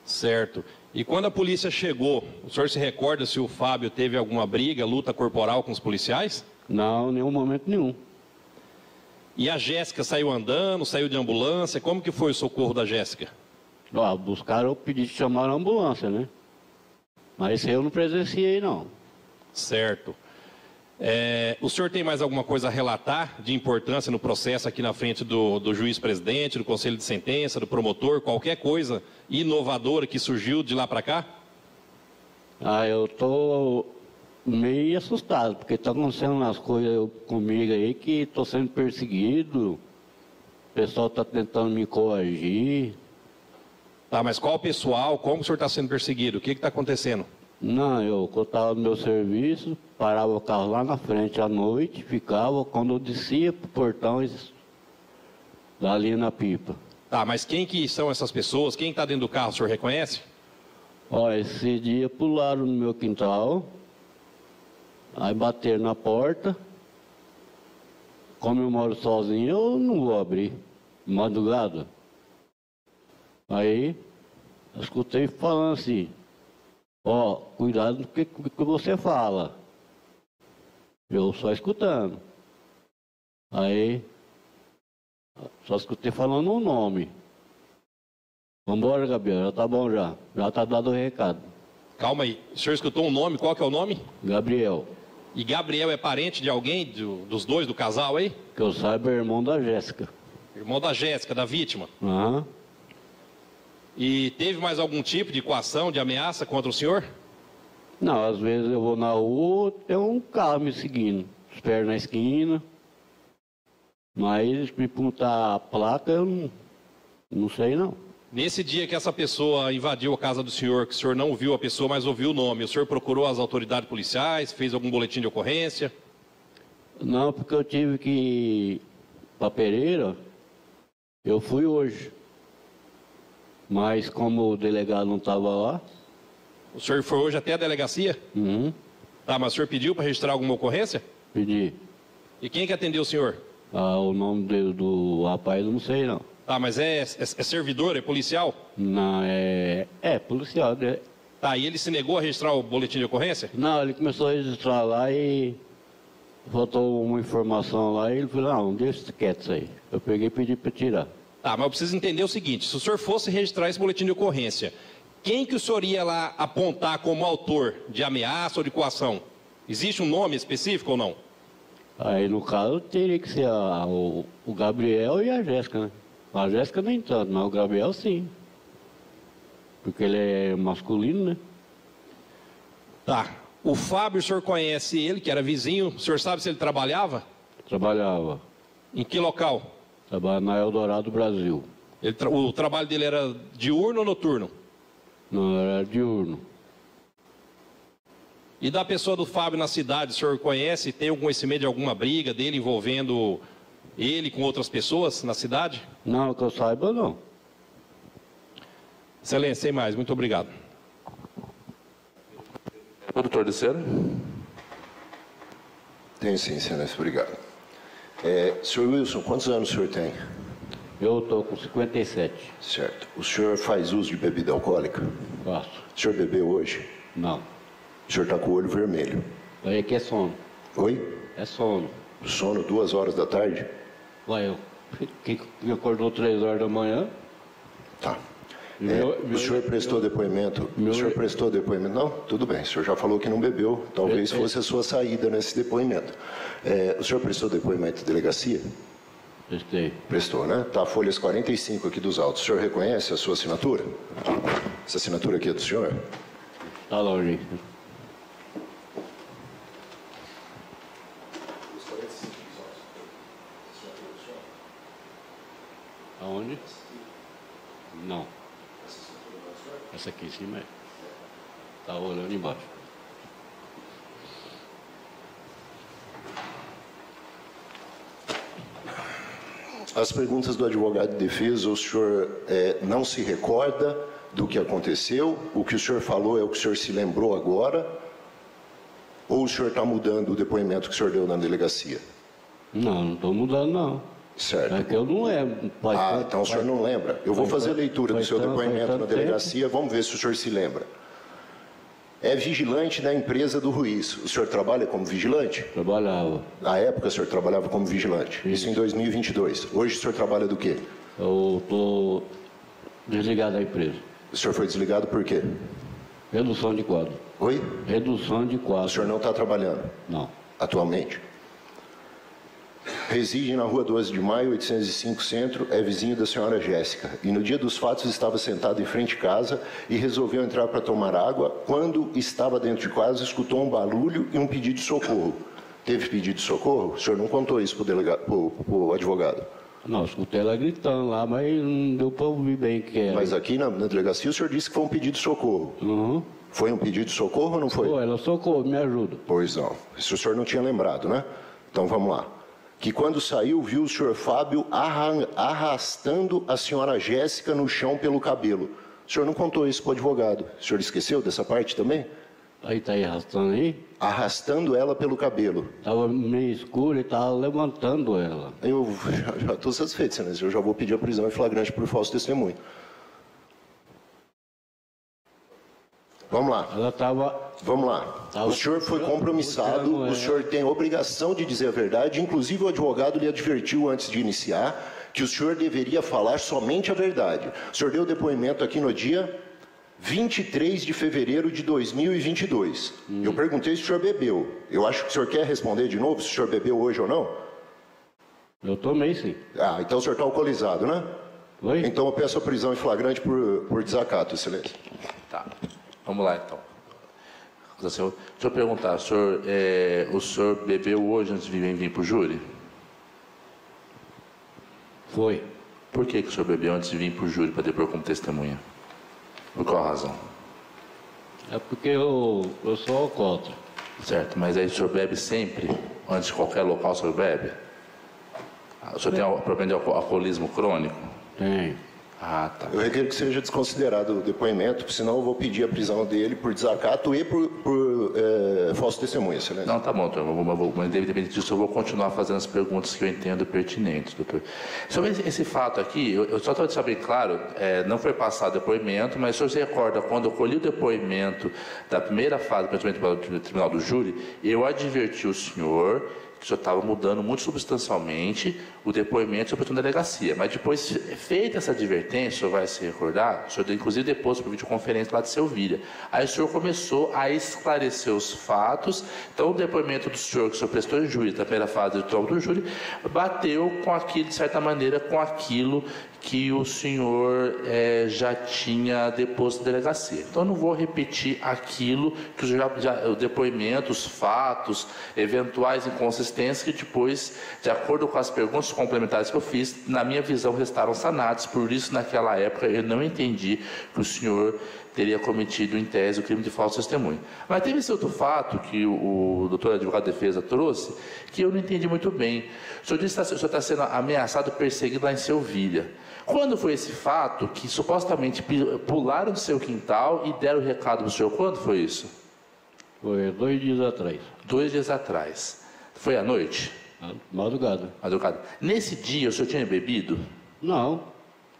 [SPEAKER 5] Certo. E quando a polícia chegou, o senhor se recorda se o Fábio teve alguma briga, luta corporal com os policiais?
[SPEAKER 2] Não, em nenhum momento nenhum.
[SPEAKER 5] E a Jéssica saiu andando, saiu de ambulância, como que foi o socorro da Jéssica?
[SPEAKER 2] Buscaram, chamaram a ambulância, né? Mas esse eu não presenciei, não.
[SPEAKER 5] Certo. O senhor tem mais alguma coisa a relatar de importância no processo aqui na frente do juiz-presidente, do conselho de sentença, do promotor, qualquer coisa inovadora que surgiu de lá para cá?
[SPEAKER 2] Eu estou meio assustado, porque está acontecendo umas coisas comigo aí que estou sendo perseguido, o pessoal está tentando me coagir.
[SPEAKER 5] Tá, mas qual pessoal, como o senhor está sendo perseguido? O que está acontecendo?
[SPEAKER 2] Não, eu estava no meu serviço, parava o carro lá na frente à noite, ficava, quando eu descia para o portão, ali na pipa.
[SPEAKER 5] Tá, mas quem que são essas pessoas? Quem está dentro do carro, o senhor reconhece?
[SPEAKER 2] Esse dia pularam no meu quintal, aí bateram na porta. Como eu moro sozinho, eu não vou abrir, madrugada. Aí, eu escutei falando assim, cuidado do que você fala. Eu só escutando. Aí, só escutei falando um nome. Vambora, Gabriel, já tá bom já. Já tá dado o recado.
[SPEAKER 5] Calma aí, o senhor escutou um nome, qual que é o nome?
[SPEAKER 2] Gabriel.
[SPEAKER 5] E Gabriel é parente de alguém, dos dois, do casal aí?
[SPEAKER 2] Que eu saiba, é irmão da Jéssica.
[SPEAKER 5] Irmão da Jéssica, da vítima?
[SPEAKER 2] Aham.
[SPEAKER 5] E teve mais algum tipo de coação, de ameaça contra o senhor?
[SPEAKER 2] Não, às vezes eu vou na rua, tem um carro me seguindo. Espero na esquina. Mas me perguntar a placa, eu não sei não.
[SPEAKER 5] Nesse dia que essa pessoa invadiu a casa do senhor, que o senhor não viu a pessoa, mas ouviu o nome, o senhor procurou as autoridades policiais, fez algum boletim de ocorrência?
[SPEAKER 2] Não, porque eu tive que ir para Pereira, eu fui hoje. Mas como o delegado não estava lá...
[SPEAKER 5] O senhor foi hoje até a delegacia?
[SPEAKER 2] Uhum.
[SPEAKER 5] Tá, mas o senhor pediu para registrar alguma ocorrência?
[SPEAKER 2] Pedi.
[SPEAKER 5] E quem que atendeu o senhor?
[SPEAKER 2] O nome do rapaz eu não sei não.
[SPEAKER 5] Tá, mas é servidor, é policial?
[SPEAKER 2] Não, é policial.
[SPEAKER 5] Tá, e ele se negou a registrar o boletim de ocorrência?
[SPEAKER 2] Não, ele começou a registrar lá e faltou uma informação lá e ele falou, não, deixa isso quieto isso aí. Eu peguei e pedi para tirar.
[SPEAKER 5] Tá, mas eu preciso entender o seguinte, se o senhor fosse registrar esse boletim de ocorrência, quem que o senhor ia lá apontar como autor de ameaça ou de coação? Existe um nome específico ou não?
[SPEAKER 2] Aí, no caso, teria que ser o Gabriel e a Jéssica, né? A Jéssica nem tanto, mas o Gabriel sim. Porque ele é masculino, né?
[SPEAKER 5] Tá. O Fábio, o senhor conhece ele, que era vizinho. O senhor sabe se ele trabalhava?
[SPEAKER 2] Trabalhava.
[SPEAKER 5] Em que local?
[SPEAKER 2] Trabalhava na Eldorado Brasil.
[SPEAKER 5] O trabalho dele era diurno ou noturno?
[SPEAKER 2] Não, era diurno.
[SPEAKER 5] E da pessoa do Fábio na cidade, o senhor conhece? Tem algum conhecimento de alguma briga dele envolvendo ele com outras pessoas na cidade?
[SPEAKER 2] Não, que eu saiba, não.
[SPEAKER 5] Excelência, sem mais. Muito obrigado.
[SPEAKER 4] Doutor Licero?
[SPEAKER 1] Tenho sim, excelência. Obrigado. Senhor Wilson, quantos anos o senhor tem?
[SPEAKER 2] Eu estou com 57.
[SPEAKER 1] Certo. O senhor faz uso de bebida alcoólica?
[SPEAKER 2] Faço.
[SPEAKER 1] O senhor bebeu hoje?
[SPEAKER 2] Não.
[SPEAKER 1] O senhor está com o olho vermelho.
[SPEAKER 2] Aí que é sono.
[SPEAKER 1] Oi?
[SPEAKER 2] É sono.
[SPEAKER 1] Sono 2 horas da tarde?
[SPEAKER 2] Quem acordou 3 horas da manhã?
[SPEAKER 1] Tá. O senhor prestou depoimento? O senhor prestou depoimento? Não? Tudo bem. O senhor já falou que não bebeu. Talvez fosse a sua saída nesse depoimento. O senhor prestou depoimento de delegacia?
[SPEAKER 2] Prestei.
[SPEAKER 1] Prestou, né? Tá, folhas 45 aqui dos autos. O senhor reconhece a sua assinatura? Essa assinatura aqui é do senhor?
[SPEAKER 2] Tá lá, gente. Aonde? Não. Essa aqui em cima é. Tá olhando embaixo.
[SPEAKER 1] As perguntas do advogado de defesa, o senhor não se recorda do que aconteceu? O que o senhor falou é o que o senhor se lembrou agora? Ou o senhor está mudando o depoimento que o senhor deu na delegacia?
[SPEAKER 2] Não estou mudando, não.
[SPEAKER 1] Certo.
[SPEAKER 2] É que eu não lembro.
[SPEAKER 1] Então o senhor não lembra? Eu vou fazer a leitura do seu depoimento na delegacia, vamos ver se o senhor se lembra. É vigilante da empresa do Ruiz. O senhor trabalha como vigilante?
[SPEAKER 2] Trabalhava.
[SPEAKER 1] Na época o senhor trabalhava como vigilante. Isso em 2022. Hoje o senhor trabalha do quê?
[SPEAKER 2] Eu estou desligado da empresa.
[SPEAKER 1] O senhor foi desligado por quê?
[SPEAKER 2] Redução de quadro.
[SPEAKER 1] Oi?
[SPEAKER 2] Redução de quadro.
[SPEAKER 1] O senhor não está trabalhando?
[SPEAKER 2] Não.
[SPEAKER 1] Atualmente? Reside na rua 12 de maio, 805 Centro, é vizinho da senhora Jéssica. E no dia dos fatos estava sentado em frente de casa e resolveu entrar para tomar água. Quando estava dentro de casa, escutou um barulho e um pedido de socorro. Teve pedido de socorro? O senhor não contou isso para o advogado?
[SPEAKER 2] Não, escutei ela gritando lá, mas não deu para ouvir bem o que era.
[SPEAKER 1] Mas aqui na delegacia o senhor disse que foi um pedido de socorro.
[SPEAKER 2] Uhum.
[SPEAKER 1] Foi um pedido de socorro ou não foi?
[SPEAKER 2] Pô, ela socorro, me ajuda.
[SPEAKER 1] Pois não. Isso o senhor não tinha lembrado, né? Então vamos lá. Que quando saiu, viu o senhor Fábio arrastando a senhora Jéssica no chão pelo cabelo. O senhor não contou isso para o advogado. O senhor esqueceu dessa parte também?
[SPEAKER 2] Aí tá aí arrastando aí?
[SPEAKER 1] Arrastando ela pelo cabelo.
[SPEAKER 2] Tava meio escuro e tava levantando ela.
[SPEAKER 1] Eu já estou satisfeito, senhor. Eu já vou pedir a prisão em flagrante por falso testemunho. Vamos lá.
[SPEAKER 2] Ela tava...
[SPEAKER 1] Vamos lá. O senhor foi compromissado, o senhor tem a obrigação de dizer a verdade, inclusive o advogado lhe advertiu antes de iniciar que o senhor deveria falar somente a verdade. O senhor deu depoimento aqui no dia 23 de fevereiro de 2022. Eu perguntei se o senhor bebeu. Eu acho que o senhor quer responder de novo se o senhor bebeu hoje ou não?
[SPEAKER 2] Eu tomei, sim.
[SPEAKER 1] Ah, então o senhor está alcoolizado, né?
[SPEAKER 2] Oi?
[SPEAKER 1] Então eu peço a prisão em flagrante por desacato, excelência.
[SPEAKER 4] Tá. Vamos lá, então. Deixa eu perguntar, o senhor bebeu hoje antes de vir para o júri?
[SPEAKER 2] Foi.
[SPEAKER 4] Por que o senhor bebeu antes de vir para o júri para depor como testemunha? Por qual razão?
[SPEAKER 2] É porque eu sou alcoólatra.
[SPEAKER 4] Certo, mas aí o senhor bebe sempre? Antes de qualquer local o senhor bebe? O senhor tem problema de alcoolismo crônico?
[SPEAKER 2] Tenho.
[SPEAKER 4] Ah, tá.
[SPEAKER 1] Eu requero que seja desconsiderado o depoimento, senão eu vou pedir a prisão dele por desacato e por falso testemunho, excelência.
[SPEAKER 4] Não, tá bom, doutor. Mas independente disso, eu vou continuar fazendo as perguntas que eu entendo pertinentes, doutor. Sobre esse fato aqui, eu só estou de saber, claro, não foi passado depoimento, mas o senhor se recorda, quando eu colhi o depoimento da primeira fase do tribunal do júri, eu adverti o senhor que o senhor estava mudando muito substancialmente o depoimento sobre a delegacia. Mas depois, feita essa advertência, o senhor vai se recordar, o senhor inclusive depois por videoconferência lá de Selvíria. Aí o senhor começou a esclarecer os fatos. Então o depoimento do senhor que o senhor prestou em júri, da primeira fase do tribunal do júri, bateu com aquilo, de certa maneira, com aquilo que o senhor já tinha deposto na delegacia. Então eu não vou repetir aquilo que o senhor o depoimento, os fatos, eventuais inconsistências que depois, de acordo com as perguntas complementares que eu fiz, na minha visão restaram sanados. Por isso, naquela época, eu não entendi que o senhor teria cometido em tese o crime de falso testemunho. Mas teve esse outro fato que o doutor advogado de defesa trouxe, que eu não entendi muito bem. O senhor disse que o senhor está sendo ameaçado, perseguido lá em Selvíria. Quando foi esse fato que supostamente pularam do seu quintal e deram o recado para o senhor? Quando foi isso?
[SPEAKER 2] Foi 2 dias atrás.
[SPEAKER 4] 2 dias atrás. Foi à noite?
[SPEAKER 2] Madrugada.
[SPEAKER 4] Madrugada. Nesse dia o senhor tinha bebido?
[SPEAKER 2] Não.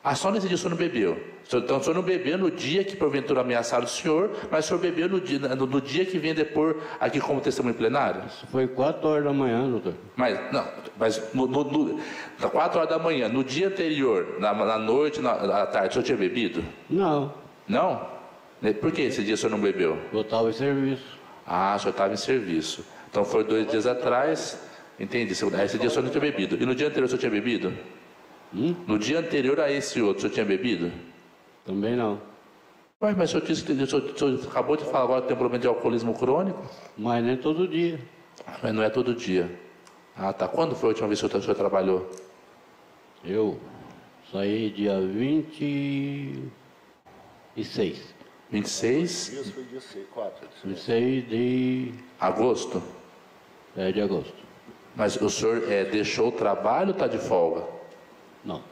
[SPEAKER 4] Ah, só nesse dia o senhor não bebeu? Então o senhor não bebeu no dia que porventura ameaçaram o senhor, mas o senhor bebeu no dia que vem depor aqui como testemunho plenário?
[SPEAKER 2] Isso foi 4 horas da manhã, doutor.
[SPEAKER 4] Mas 4 horas da manhã, no dia anterior, na noite, à tarde, o senhor tinha bebido?
[SPEAKER 2] Não.
[SPEAKER 4] Não? Por que esse dia o senhor não bebeu?
[SPEAKER 2] Eu estava em serviço.
[SPEAKER 4] Ah, o senhor estava em serviço. Então foi 2 dias atrás. Entendi. Esse dia o senhor não tinha bebido. E no dia anterior o senhor tinha bebido? No dia anterior a esse outro, o senhor tinha bebido?
[SPEAKER 2] Também não.
[SPEAKER 4] Ué, mas o senhor disse que o senhor acabou de falar agora que tem problema de alcoolismo crônico?
[SPEAKER 2] Mas nem todo dia.
[SPEAKER 4] Mas não é todo dia. Ah, tá. Quando foi a última vez que o senhor trabalhou?
[SPEAKER 2] Eu saí dia 26.
[SPEAKER 4] 26?
[SPEAKER 1] Dias foi dia 4.
[SPEAKER 2] 26 de
[SPEAKER 4] Agosto?
[SPEAKER 2] de agosto.
[SPEAKER 4] Mas o senhor deixou o trabalho ou está de folga?
[SPEAKER 2] Não.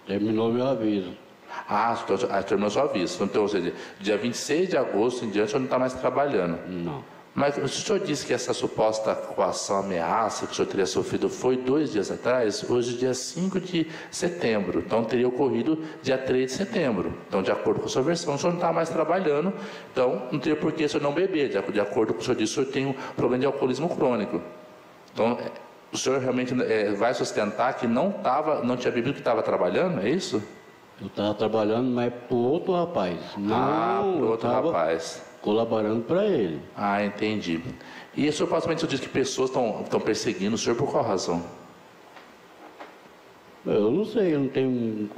[SPEAKER 2] Terminou meu aviso.
[SPEAKER 4] Terminou seu aviso. Então, ou seja, dia 26 de agosto em diante o senhor não está mais trabalhando.
[SPEAKER 2] Não.
[SPEAKER 4] Mas o senhor disse que essa suposta coação, ameaça que o senhor teria sofrido foi 2 dias atrás, hoje dia 5 de setembro. Então teria ocorrido dia 3 de setembro. Então, de acordo com a sua versão, o senhor não está mais trabalhando, então não teria por que o senhor não beber. De acordo com o senhor disse, o senhor tem um problema de alcoolismo crônico. Então, o senhor realmente vai sustentar que não tinha bebido que estava trabalhando, é isso?
[SPEAKER 2] Eu estava trabalhando, mas para outro rapaz.
[SPEAKER 4] Para outro rapaz.
[SPEAKER 2] Colaborando para ele.
[SPEAKER 4] Ah, entendi. E o senhor possivelmente disse que pessoas estão perseguindo o senhor por qual razão?
[SPEAKER 2] Eu não sei, eu não tenho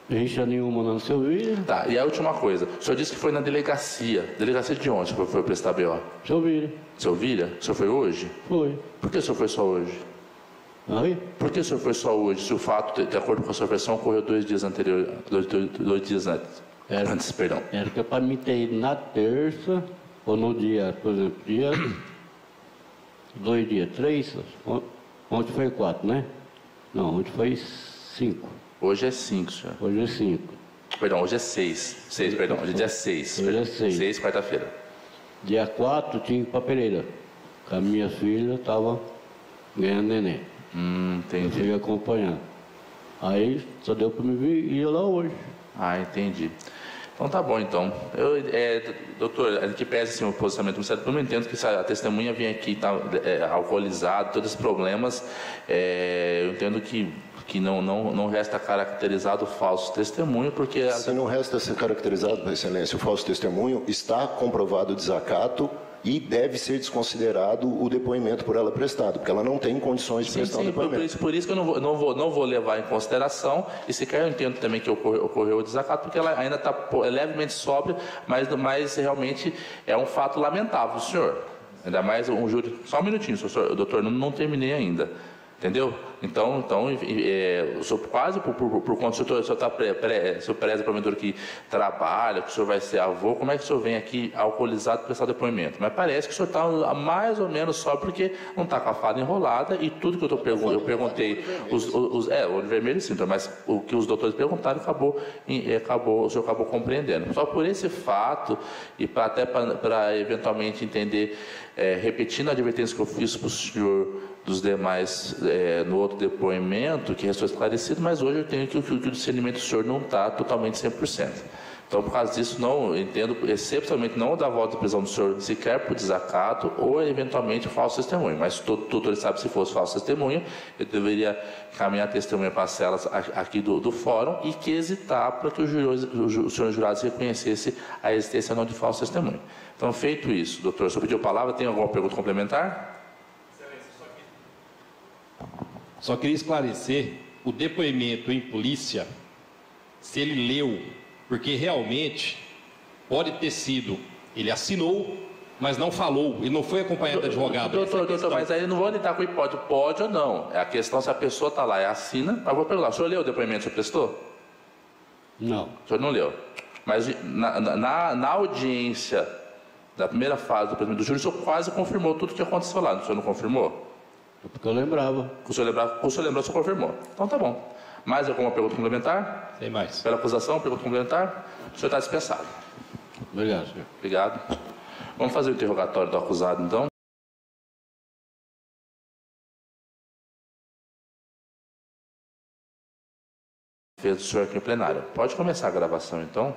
[SPEAKER 2] rixa nenhuma no seu vídeo.
[SPEAKER 4] Tá, e a última coisa. O senhor disse que foi na delegacia. Delegacia de onde foi prestar BO?
[SPEAKER 2] Seu vídeo.
[SPEAKER 4] Seu Vira? O senhor foi hoje?
[SPEAKER 2] Foi.
[SPEAKER 4] Por que o senhor foi só hoje?
[SPEAKER 2] Aí?
[SPEAKER 4] Por que o senhor foi só hoje, se o fato, de acordo com a sua versão, ocorreu 2 dias anteriores, 2 dias antes? Antes, perdão.
[SPEAKER 2] Era que é para mim ter ido na terça, ou no dia, por exemplo, dia 2 dias, 3, ontem foi 4, né? Não, ontem foi 5.
[SPEAKER 4] Hoje é 5, senhor.
[SPEAKER 2] Hoje é 5.
[SPEAKER 4] Perdão, hoje é 6. 6, perdão, hoje é dia 6.
[SPEAKER 2] Hoje é 6.
[SPEAKER 4] 6, quarta-feira.
[SPEAKER 2] Dia 4 tinha que ir para Pereira, com a minha filha estava ganhando neném.
[SPEAKER 4] Entendi.
[SPEAKER 2] Eu fui acompanhando. Aí só deu para me vir e ir lá hoje.
[SPEAKER 4] Ah, entendi. Então tá bom, então. Doutor, que pese assim, o posicionamento do Ministério Público, eu entendo que se a testemunha vem aqui e está alcoolizada, todos esses problemas, eu entendo que não resta caracterizado o falso testemunho, porque...
[SPEAKER 1] Se não resta ser caracterizado, Excelência, o falso testemunho, está comprovado o desacato e deve ser desconsiderado o depoimento por ela prestado, porque ela não tem condições de prestar um depoimento.
[SPEAKER 4] Por isso que eu não vou levar em consideração, e sequer eu entendo também que ocorreu o desacato, porque ela ainda está levemente sóbria, mas realmente é um fato lamentável, senhor. Ainda mais um júri... Só um minutinho, doutor, não terminei ainda. Entendeu? Então o senhor quase por conta, o senhor preza porventura que trabalha, que o senhor vai ser avô, como é que o senhor vem aqui alcoolizado para prestar depoimento? Mas parece que o senhor está mais ou menos só porque não está com a fala enrolada e tudo que eu perguntei, o olho vermelho sim, mas o que os doutores perguntaram o senhor acabou compreendendo. Só por esse fato e até para eventualmente entender, repetindo a advertência que eu fiz para o senhor dos demais no outro depoimento, que restou esclarecido, mas hoje eu tenho que o discernimento do senhor não está totalmente 100%. Então, por causa disso, não entendo, excepcionalmente, não da volta de prisão do senhor sequer por desacato ou, eventualmente, falso testemunho. Mas todo sabe se fosse falso testemunho, eu deveria caminhar a testemunha para as celas aqui do fórum e que hesitar para que o senhor jurado reconhecesse a existência ou não de falso testemunho. Então, feito isso, doutor, o senhor pediu a palavra, tem alguma pergunta complementar?
[SPEAKER 5] Só queria esclarecer o depoimento em polícia, se ele leu, porque realmente pode ter sido, ele assinou, mas não falou, ele não foi acompanhado de advogado.
[SPEAKER 4] Doutor, mas aí não vou lidar com hipótese, pode ou não. É a questão se a pessoa está lá e assina, mas vou perguntar, o senhor leu o depoimento, o senhor prestou?
[SPEAKER 2] Não.
[SPEAKER 4] O senhor não leu. Mas na audiência da primeira fase do presidente do júri, o senhor quase confirmou tudo o que aconteceu lá, o senhor não confirmou?
[SPEAKER 2] Porque eu lembrava.
[SPEAKER 4] O senhor lembrou, o senhor confirmou. Então tá bom. Mais alguma pergunta complementar?
[SPEAKER 5] Tem mais.
[SPEAKER 4] Pela acusação, pergunta complementar? O senhor está dispensado.
[SPEAKER 2] Obrigado, senhor.
[SPEAKER 4] Obrigado. Vamos fazer o interrogatório do acusado, então. Fez o senhor aqui em plenário. Pode começar a gravação, então.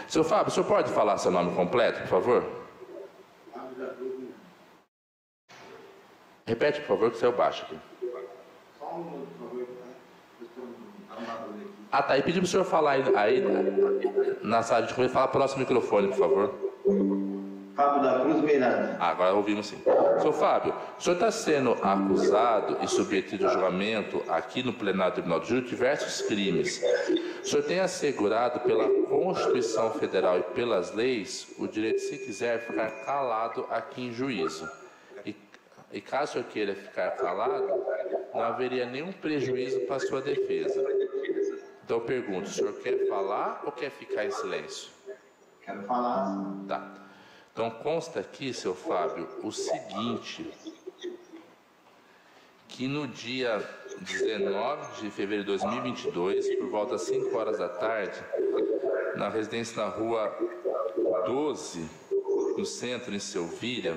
[SPEAKER 4] Seu Fábio, o senhor pode falar seu nome completo, por favor? Repete, por favor, que saiu baixo aqui. Só um minuto, por favor. Ah, tá. E pedi para o senhor falar aí na sala de conversa. Fala próximo microfone, por favor.
[SPEAKER 3] Fábio da Cruz, Miranda.
[SPEAKER 4] Agora ouvimos sim. Senhor Fábio, o senhor está sendo acusado e submetido a julgamento aqui no plenário do Tribunal de Júri de diversos crimes. O senhor tem assegurado pela Constituição Federal e pelas leis o direito, se quiser, ficar calado aqui em juízo. E caso o senhor queira ficar calado, não haveria nenhum prejuízo para a sua defesa. Então eu pergunto, o senhor quer falar ou quer ficar em silêncio?
[SPEAKER 3] Quero falar.
[SPEAKER 4] Tá. Então consta aqui, seu Fábio, o seguinte, que no dia 19 de fevereiro de 2022, por volta das 5 horas da tarde, na residência na rua 12, no centro, em Selvíria,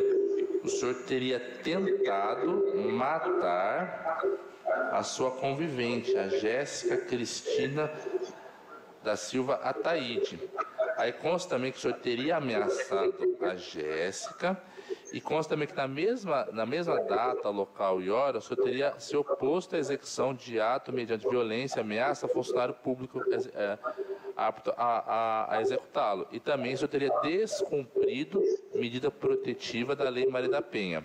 [SPEAKER 4] o senhor teria tentado matar a sua convivente, a Jéssica Cristina da Silva Ataíde. Aí consta também que o senhor teria ameaçado a Jéssica e consta também que na mesma data, local e hora, o senhor teria se oposto à execução de ato mediante violência, ameaça a funcionário público apto a executá-lo. E também o senhor teria descumprido medida protetiva da Lei Maria da Penha.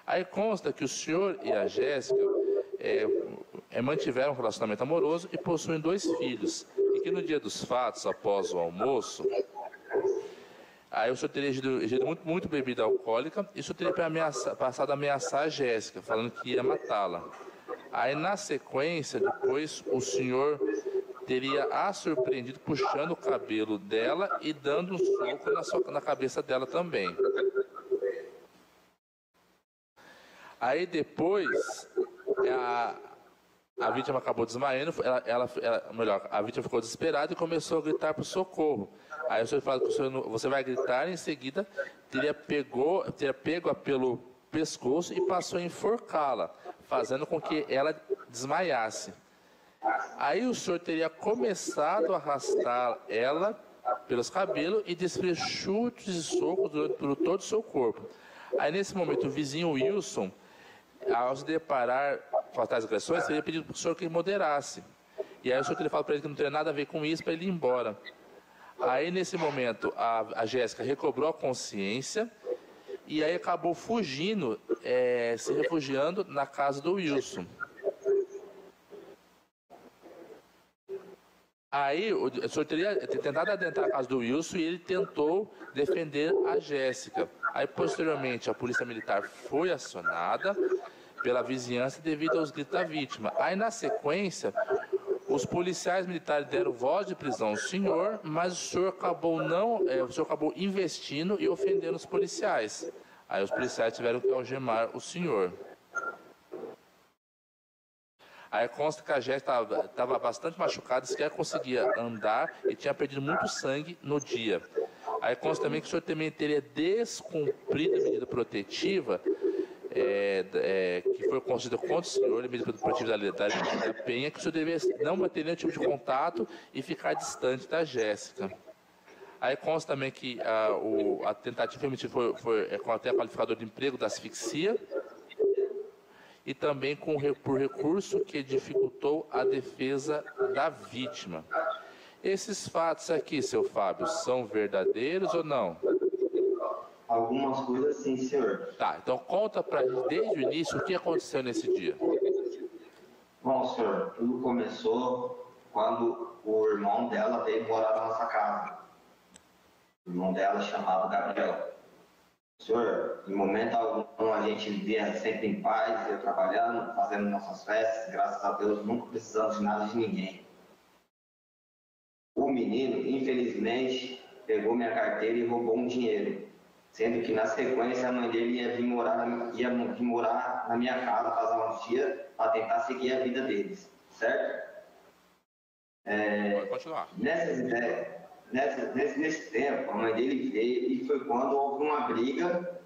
[SPEAKER 4] Aí consta que o senhor e a Jéssica mantiveram um relacionamento amoroso e possuem 2 filhos. E que no dia dos fatos, após o almoço, aí o senhor teria ingerido muito bebida alcoólica e o senhor teria passado a ameaçar a Jéssica, falando que ia matá-la. Aí na sequência, depois, o senhor teria a surpreendido puxando o cabelo dela e dando um soco na cabeça dela também. Aí depois, a vítima acabou desmaiando, a vítima ficou desesperada e começou a gritar por socorro. Aí o senhor fala que você vai gritar, e em seguida teria pego-a pelo pescoço e passou a enforcá-la, fazendo com que ela desmaiasse. Aí o senhor teria começado a arrastar ela pelos cabelos e desferir chutes e socos por todo o seu corpo. Aí nesse momento o vizinho Wilson, ao se deparar com tais agressões, teria pedido para o senhor que ele moderasse. E aí o senhor teria falado para ele que não teria nada a ver com isso, para ele ir embora. Aí nesse momento a Jéssica recobrou a consciência e aí acabou fugindo, se refugiando na casa do Wilson. Aí o senhor teria tentado adentrar a casa do Wilson e ele tentou defender a Jéssica. Aí posteriormente a polícia militar foi acionada pela vizinhança devido aos gritos da vítima. Aí na sequência, os policiais militares deram voz de prisão ao senhor, mas o senhor acabou investindo e ofendendo os policiais. Aí os policiais tiveram que algemar o senhor. Aí consta que a Jéssica estava bastante machucada, sequer conseguia andar e tinha perdido muito sangue no dia. Aí consta também que o senhor também teria descumprido a medida protetiva que foi concedida contra o senhor, a medida protetiva da Lei da Penha, que o senhor deveria não manter nenhum tipo de contato e ficar distante da Jéssica. Aí consta também que a tentativa foi com até qualificador de emprego da asfixia, e também por recurso que dificultou a defesa da vítima. Esses fatos aqui, seu Fábio, são verdadeiros ou não?
[SPEAKER 3] Algumas coisas sim, senhor.
[SPEAKER 4] Tá, então conta pra gente desde o início o que aconteceu nesse dia.
[SPEAKER 3] Bom, senhor, tudo começou quando o irmão dela veio morar na nossa casa. O irmão dela chamava Gabriel. Senhor, em momento algum a gente vivia sempre em paz, eu trabalhando, fazendo nossas festas, graças a Deus, nunca precisamos de nada de ninguém. O menino, infelizmente, pegou minha carteira e roubou um dinheiro, sendo que na sequência a mãe dele ia vir morar na minha casa, passar uns dias, para tentar seguir a vida deles, certo?
[SPEAKER 4] Pode continuar.
[SPEAKER 3] Nesse tempo, a mãe dele veio e foi quando houve uma briga,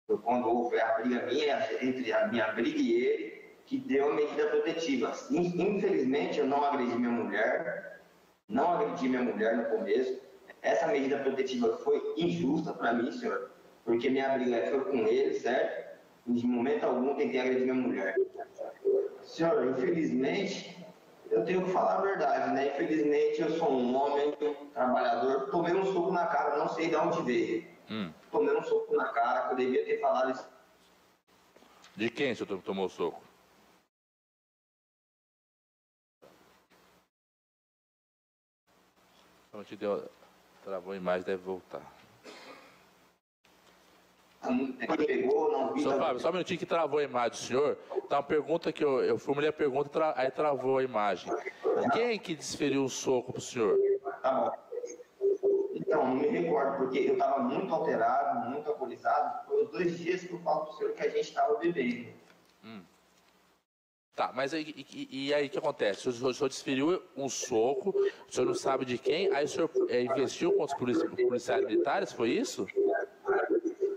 [SPEAKER 3] foi quando houve a briga entre a minha briga e ele, que deu a medida protetiva. Infelizmente, eu não agredi minha mulher no começo. Essa medida protetiva foi injusta para mim, senhor, porque minha briga foi com ele, certo? De momento algum tentei agredir minha mulher. Senhor, infelizmente, eu tenho que falar a verdade, né? Infelizmente, eu sou um homem trabalhador, tomei um soco na cara, não sei de onde veio. Tomei um soco na cara, que eu devia ter falado isso.
[SPEAKER 4] De quem o senhor tomou o soco? Não te deu... Travou a imagem, deve voltar.
[SPEAKER 3] Pegou, não vi.
[SPEAKER 4] Senhor Fábio, só um minutinho que travou a imagem do senhor. Tá uma pergunta que eu formulei a pergunta, aí travou a imagem. Quem que desferiu o soco pro senhor?
[SPEAKER 3] Tá bom. Então, não me recordo, porque eu estava muito alterado, muito alcoolizado. Foi os 2 dias que eu falo pro senhor que a gente estava bebendo.
[SPEAKER 4] Tá, mas aí, e aí o que acontece? O senhor desferiu um soco, o senhor não sabe de quem, aí o senhor investiu contra os policiais militares, foi isso?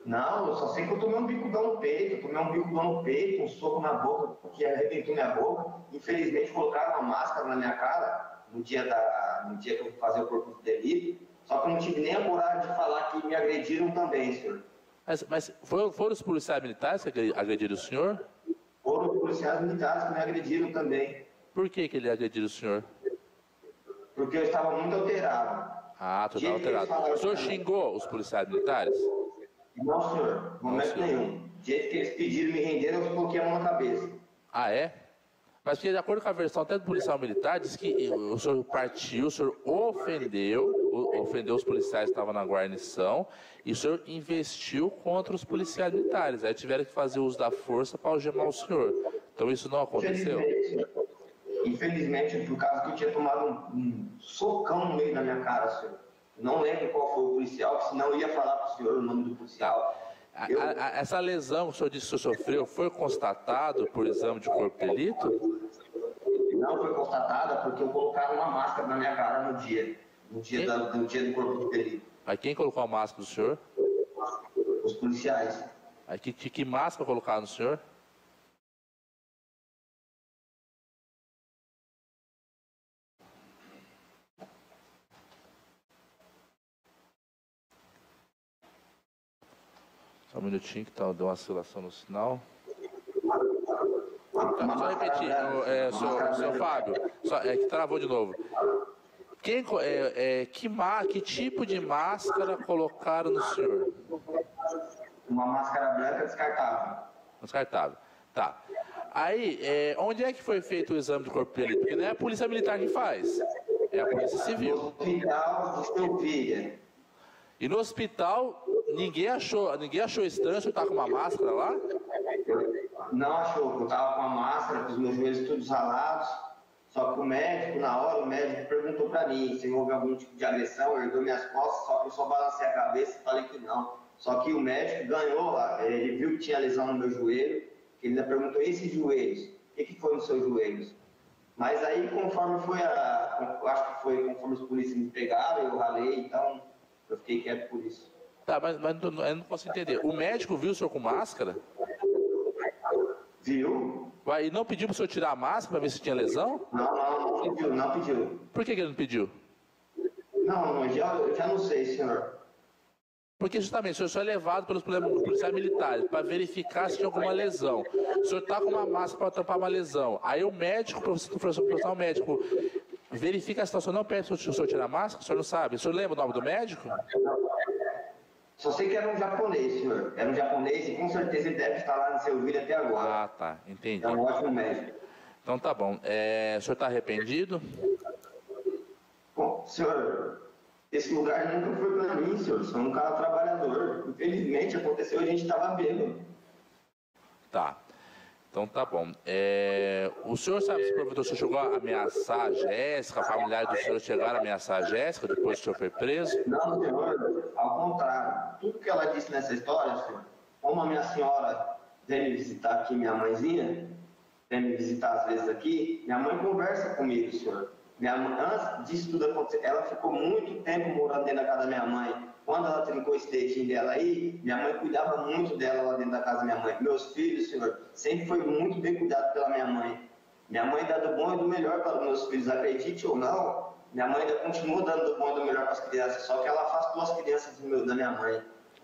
[SPEAKER 3] Não, eu só sei que eu tomei um bicudão no peito, um soco na boca, que arrebentou minha boca. Infelizmente colocaram uma máscara na minha cara no dia que eu fui fazer o corpo de delito, só que eu não tive nem a coragem de falar que me agrediram também, senhor.
[SPEAKER 4] Mas foram os policiais militares que agrediram o senhor?
[SPEAKER 3] Foram os policiais militares que me agrediram também.
[SPEAKER 4] Por que ele agrediu o senhor?
[SPEAKER 3] Porque eu estava muito alterado.
[SPEAKER 4] Ah, tu estava alterado. O senhor xingou os policiais militares?
[SPEAKER 3] Não, senhor. Momento nenhum. Do jeito que eles pediram me render, eu coloquei a mão na cabeça.
[SPEAKER 4] Ah, é? Mas porque, de acordo com a versão até do policial militar, diz que o senhor partiu, o senhor ofendeu os policiais que estavam na guarnição e o senhor investiu contra os policiais militares. Aí tiveram que fazer uso da força para algemar o senhor. Então isso não aconteceu?
[SPEAKER 3] Infelizmente, por causa que eu tinha tomado um socão no meio da minha cara, senhor. Não lembro qual foi o policial, senão eu ia falar para o senhor o nome do policial.
[SPEAKER 4] Essa lesão que o senhor disse que o senhor sofreu foi constatado por exame de corpo de delito?
[SPEAKER 3] Não foi constatada porque colocaram uma máscara na minha cara no dia do corpo de delito.
[SPEAKER 4] Aí quem colocou a máscara do senhor?
[SPEAKER 3] Os policiais.
[SPEAKER 4] Aí que máscara colocaram no senhor? Só um minutinho que deu uma oscilação no sinal. Só repetir, senhor Fábio, que travou de novo. Que tipo de máscara colocaram no senhor?
[SPEAKER 3] Uma máscara branca descartável.
[SPEAKER 4] Descartável, tá. Aí, onde é que foi feito o exame do corpo de delito? Porque não é a polícia militar que faz, é a polícia civil.
[SPEAKER 3] No hospital de Sevilha.
[SPEAKER 4] E no hospital, ninguém achou estranho o senhor estar com uma máscara lá?
[SPEAKER 3] Não achou, eu estava com a máscara, com os meus joelhos todos ralados. Só que o médico, na hora, o médico perguntou para mim se houve algum tipo de agressão, ergueu minhas costas, só que eu só balancei a cabeça e falei que não. Só que o médico ganhou, ele viu que tinha lesão no meu joelho, ele ainda perguntou, e esses joelhos? O que foi nos seus joelhos? Mas aí, conforme foi eu acho que foi conforme os polícias me pegaram, eu ralei, então eu fiquei quieto por isso.
[SPEAKER 4] Tá, mas eu não posso entender. O médico viu o senhor com máscara?
[SPEAKER 3] Viu?
[SPEAKER 4] E não pediu para o senhor tirar a máscara para ver se tinha lesão?
[SPEAKER 3] Não pediu.
[SPEAKER 4] Por que ele não pediu?
[SPEAKER 3] Não, eu já não sei, senhor.
[SPEAKER 4] Porque justamente o senhor é levado pelos policiais militares para verificar se tinha alguma lesão. O senhor está com uma máscara para tampar uma lesão. Aí o médico, o profissional médico, verifica a situação, não pede para o senhor tirar a máscara, o senhor não sabe. O senhor lembra o nome do médico?
[SPEAKER 3] Só sei que era um japonês, senhor. Era um japonês e com certeza ele deve estar lá no seu vídeo até agora.
[SPEAKER 4] Ah, tá. Entendi.
[SPEAKER 3] É um ótimo médico.
[SPEAKER 4] Então tá bom. O senhor está arrependido?
[SPEAKER 3] Bom, senhor, esse lugar nunca foi para mim, senhor. Sou um cara trabalhador. Infelizmente aconteceu, a gente estava bêbado.
[SPEAKER 4] Tá. Então tá bom. O senhor sabe se o senhor chegou a ameaçar a Jéssica, a familiar do senhor chegaram a ameaçar a Jéssica depois que o senhor foi preso?
[SPEAKER 3] Não, senhor. Ao contrário. Tudo que ela disse nessa história, senhor, como a minha senhora vem me visitar aqui, minha mãezinha, vem me visitar às vezes aqui, minha mãe conversa comigo, senhor. Minha mãe, antes disso tudo acontecer, ela ficou muito tempo morando dentro da casa da minha mãe. Quando ela trincou esse dedinho dela aí, minha mãe cuidava muito dela lá dentro da casa da minha mãe. Meus filhos, senhor, sempre foi muito bem cuidado pela minha mãe. Minha mãe dá do bom e do melhor para os meus filhos, acredite ou não, minha mãe ainda continua dando do bom e do melhor para as crianças, só que ela afastou as crianças da minha mãe.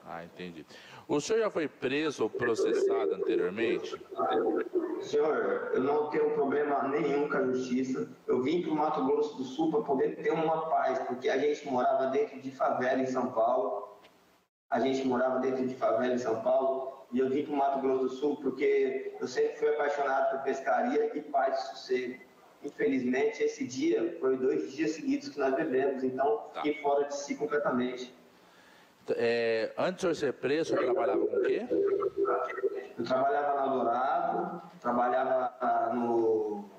[SPEAKER 4] Ah, entendi. O senhor já foi preso ou processado anteriormente?
[SPEAKER 3] Senhor, eu não tenho problema nenhum com a justiça. Eu vim para o Mato Grosso do Sul para poder ter uma paz, porque a gente morava dentro de favela em São Paulo. A gente morava dentro de favela em São Paulo e eu vim para o Mato Grosso do Sul porque eu sempre fui apaixonado por pescaria e paz e sossego. Infelizmente, esse dia foi 2 dias seguidos que nós bebemos, então fiquei fora de si completamente.
[SPEAKER 4] Antes de senhor ser preso, o senhor trabalhava com o quê?
[SPEAKER 3] Eu trabalhava na Dourado, trabalhava no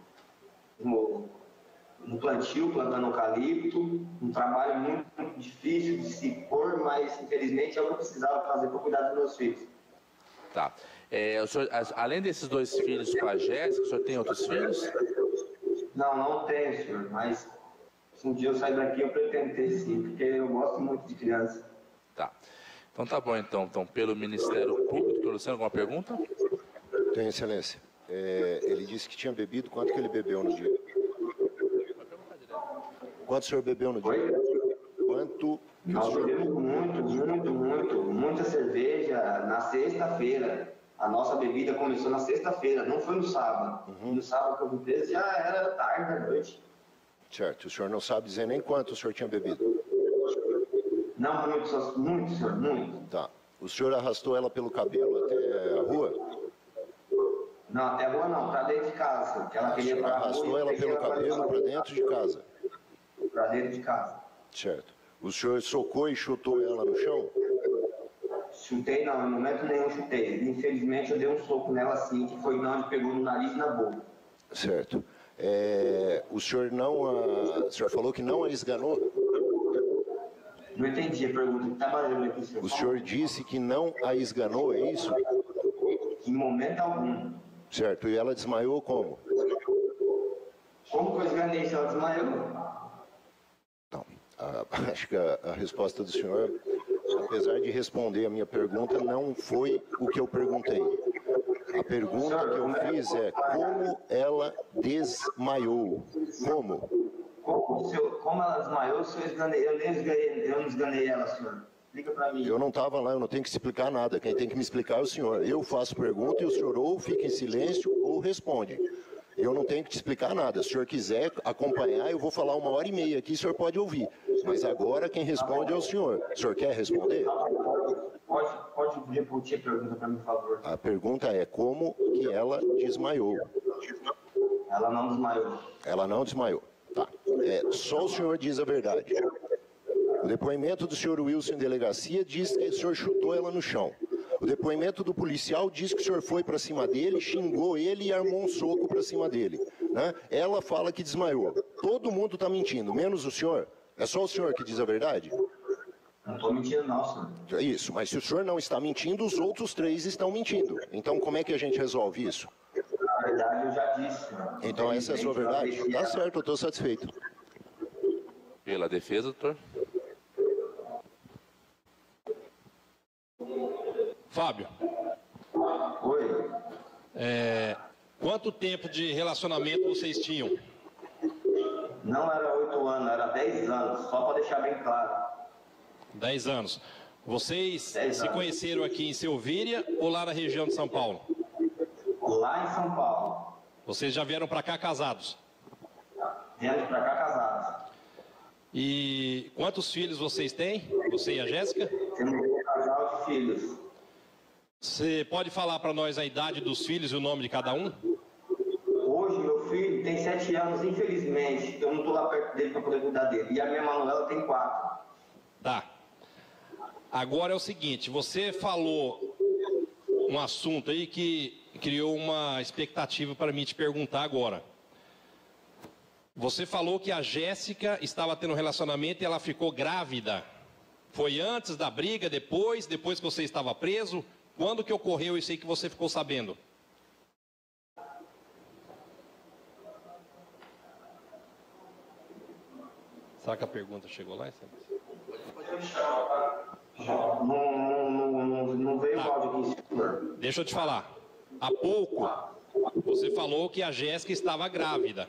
[SPEAKER 3] plantio, plantando eucalipto, um trabalho muito difícil de se pôr, mas infelizmente é o que eu precisava fazer para cuidar dos meus filhos.
[SPEAKER 4] Tá. O senhor, além desses 2 filhos com a Jéssica, o senhor tem outros filhos?
[SPEAKER 3] Não tenho, senhor, mas se um dia eu sair daqui eu pretendo ter sim, porque eu gosto muito de criança.
[SPEAKER 4] Tá. Então tá bom, então pelo Ministério Público, doutor Luciano, alguma pergunta?
[SPEAKER 1] Tem, excelência. Ele disse que tinha bebido, quanto que ele bebeu no dia? Quanto o senhor bebeu no dia? Quanto?
[SPEAKER 3] Nós bebemos muita cerveja na sexta-feira. A nossa bebida começou na sexta-feira, não foi no sábado. No sábado que eu fui preso já era tarde da noite.
[SPEAKER 1] Certo, o senhor não sabe dizer nem quanto o senhor tinha bebido?
[SPEAKER 3] Não, muito, senhor, muito.
[SPEAKER 1] Tá. O senhor arrastou ela pelo cabelo até a rua?
[SPEAKER 3] Não, até a rua não, para dentro de casa. Que ela queria para a rua.
[SPEAKER 1] Arrastou ela pelo cabelo para dentro de casa?
[SPEAKER 3] Para dentro de casa.
[SPEAKER 1] Certo. O senhor socou e chutou ela no chão?
[SPEAKER 3] Chutei não, no momento nenhum chutei. Infelizmente eu dei um soco nela assim, que foi onde pegou no nariz e na boca.
[SPEAKER 1] Certo. O senhor o senhor falou que não a esganou?
[SPEAKER 3] Não entendi a pergunta, que está barulho aqui, senhor.
[SPEAKER 1] O senhor disse que não a esganou, é isso?
[SPEAKER 3] Em momento algum.
[SPEAKER 1] Certo. E ela desmaiou como?
[SPEAKER 3] Como que eu esganei se ela desmaiou?
[SPEAKER 1] Não. Acho que a resposta do senhor, apesar de responder a minha pergunta, não foi o que eu perguntei. A pergunta que eu fiz é como ela desmaiou. Como?
[SPEAKER 3] Como ela desmaiou, eu não esganei ela, senhor. Explica para mim.
[SPEAKER 1] Eu não estava lá, eu não tenho que explicar nada. Quem tem que me explicar é o senhor. Eu faço pergunta e o senhor ou fica em silêncio ou responde. Eu não tenho que te explicar nada. Se o senhor quiser acompanhar, eu vou falar 1h30 aqui, o senhor pode ouvir. Mas agora quem responde é o senhor. O senhor quer responder?
[SPEAKER 3] Pode repetir a pergunta para mim, por favor.
[SPEAKER 1] A pergunta é como que ela desmaiou.
[SPEAKER 3] Ela não desmaiou.
[SPEAKER 1] Ela não desmaiou. Tá. Só o senhor diz a verdade. O depoimento do senhor Wilson em delegacia diz que o senhor chutou ela no chão. O depoimento do policial diz que o senhor foi para cima dele, xingou ele e armou um soco para cima dele. Né? Ela fala que desmaiou. Todo mundo está mentindo, menos o senhor. É só o senhor que diz a verdade?
[SPEAKER 3] Não estou mentindo não, senhor.
[SPEAKER 1] Isso, mas se o senhor não está mentindo, os outros 3 estão mentindo. Então como é que a gente resolve isso?
[SPEAKER 3] Na verdade eu já disse, senhor.
[SPEAKER 1] Então essa é a sua verdade? Tá certo, eu estou satisfeito.
[SPEAKER 4] Pela defesa, doutor?
[SPEAKER 5] Fábio.
[SPEAKER 3] Oi.
[SPEAKER 5] Quanto tempo de relacionamento vocês tinham?
[SPEAKER 3] Não era 8 anos, era 10 anos, só para deixar bem claro.
[SPEAKER 5] 10 anos. Vocês
[SPEAKER 3] 10
[SPEAKER 5] se
[SPEAKER 3] anos.
[SPEAKER 5] conheceram aqui em Silvíria ou lá na região de São Paulo?
[SPEAKER 3] Lá em São Paulo.
[SPEAKER 5] Vocês já vieram para cá casados?
[SPEAKER 3] Viemos para cá casados.
[SPEAKER 5] E quantos filhos vocês têm? Você e a Jéssica?
[SPEAKER 3] Temos um casal de filhos.
[SPEAKER 5] Você pode falar para nós a idade dos filhos e o nome de cada um?
[SPEAKER 3] Hoje meu filho tem 7 anos, infelizmente. Eu não estou lá perto dele para poder cuidar dele. E a minha Manuela tem 4.
[SPEAKER 5] Tá. Agora é o seguinte, você falou um assunto aí que criou uma expectativa para mim te perguntar agora. Você falou que a Jéssica estava tendo um relacionamento e ela ficou grávida. Foi antes da briga, depois que você estava preso? Quando que ocorreu isso aí que você ficou sabendo? Será que a pergunta chegou lá?
[SPEAKER 3] Não veio o áudio aqui, senhor.
[SPEAKER 5] Deixa eu te falar. Há pouco, você falou que a Jéssica estava grávida.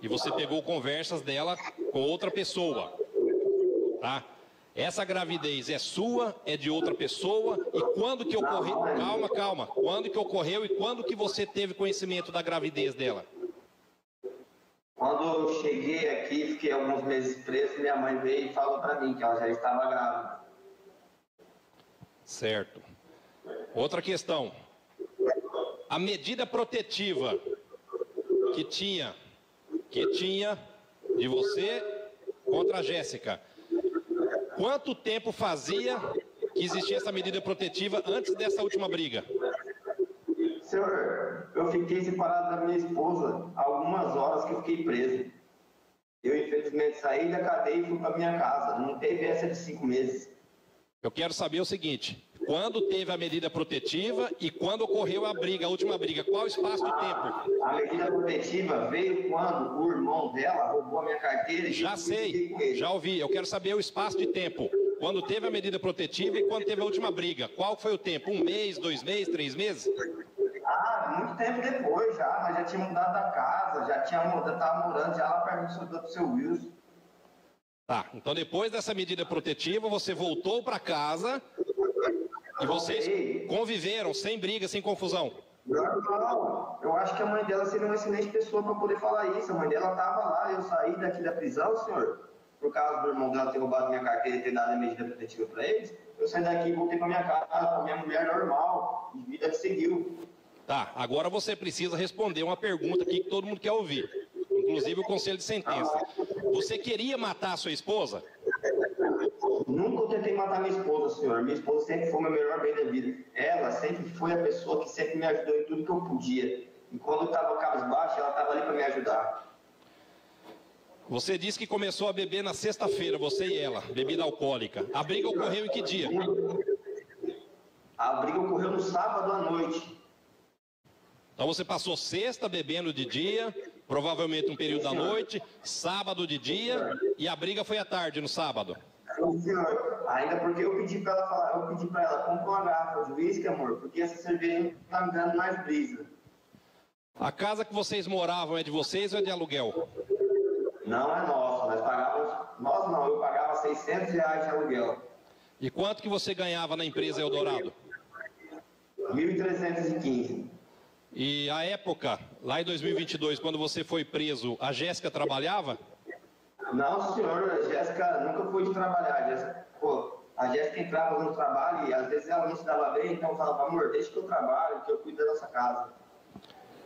[SPEAKER 5] E você pegou conversas dela com outra pessoa. Tá? Essa gravidez é sua, é de outra pessoa? E quando que ocorreu? Calma. Quando que ocorreu e quando que você teve conhecimento da gravidez dela?
[SPEAKER 3] Quando eu cheguei aqui, fiquei alguns meses preso, minha mãe veio e falou para mim que ela já estava grávida.
[SPEAKER 5] Certo. Outra questão. A medida protetiva que tinha de você contra a Jéssica, quanto tempo fazia que existia essa medida protetiva antes dessa última briga?
[SPEAKER 3] Senhor, eu fiquei separado da minha esposa algumas horas que eu fiquei preso. Eu, infelizmente, saí da cadeia e fui para minha casa. Não teve essa de 5 meses.
[SPEAKER 5] Eu quero saber o seguinte, quando teve a medida protetiva e quando ocorreu a briga, a última briga, qual o espaço de tempo?
[SPEAKER 3] A medida protetiva veio quando o irmão dela roubou a minha carteira e...
[SPEAKER 5] Já sei, já ouvi. Eu quero saber o espaço de tempo. Quando teve a medida protetiva e quando teve a última briga. Qual foi o tempo? 1 mês, 2 meses, 3 meses?
[SPEAKER 3] Muito tempo depois já. Nós já tínhamos mudado da casa, já estava morando já lá perto do seu Wilson.
[SPEAKER 5] Tá, então depois dessa medida protetiva, você voltou para casa e vocês conviveram sem briga, sem confusão.
[SPEAKER 3] Não, eu acho que a mãe dela seria uma excelente pessoa para poder falar isso. A mãe dela estava lá, eu saí daqui da prisão, senhor, por causa do irmão dela ter roubado minha carteira e ter dado a medida protetiva para eles. Eu saí daqui e voltei para minha casa, com a minha mulher normal, e vida que seguiu.
[SPEAKER 5] Tá, agora você precisa responder uma pergunta aqui que todo mundo quer ouvir, inclusive o conselho de sentença. Você queria matar a sua esposa?
[SPEAKER 3] Nunca eu tentei matar minha esposa, senhor. Minha esposa sempre foi o meu melhor bem da vida. Ela sempre foi a pessoa que sempre me ajudou em tudo que eu podia. E quando eu estava cabisbaixo, ela estava ali para me ajudar.
[SPEAKER 5] Você disse que começou a beber na sexta-feira, você e ela, bebida alcoólica. A briga ocorreu em que dia?
[SPEAKER 3] A briga ocorreu no sábado à noite.
[SPEAKER 5] Então você passou sexta bebendo de dia, provavelmente um período da noite, sábado de dia, e a briga foi à tarde, no sábado.
[SPEAKER 3] Sim, senhor. Ainda porque eu pedi para ela falar, compra uma garrafa de uísque, amor, porque essa cerveja não está me dando mais brisa.
[SPEAKER 5] A casa que vocês moravam é de vocês ou é de aluguel?
[SPEAKER 3] Não é nossa, nós pagávamos, nós não, eu pagava R$600 de aluguel.
[SPEAKER 5] E quanto que você ganhava na empresa Eldorado?
[SPEAKER 3] 1.315.
[SPEAKER 5] E a época, lá em 2022, quando você foi preso, a Jéssica trabalhava?
[SPEAKER 3] Não, senhor, a Jéssica nunca foi de trabalhar. A Jéssica entrava no trabalho e às vezes ela não se dava bem, então eu falava, amor, deixa que eu trabalho, que eu cuido da nossa casa.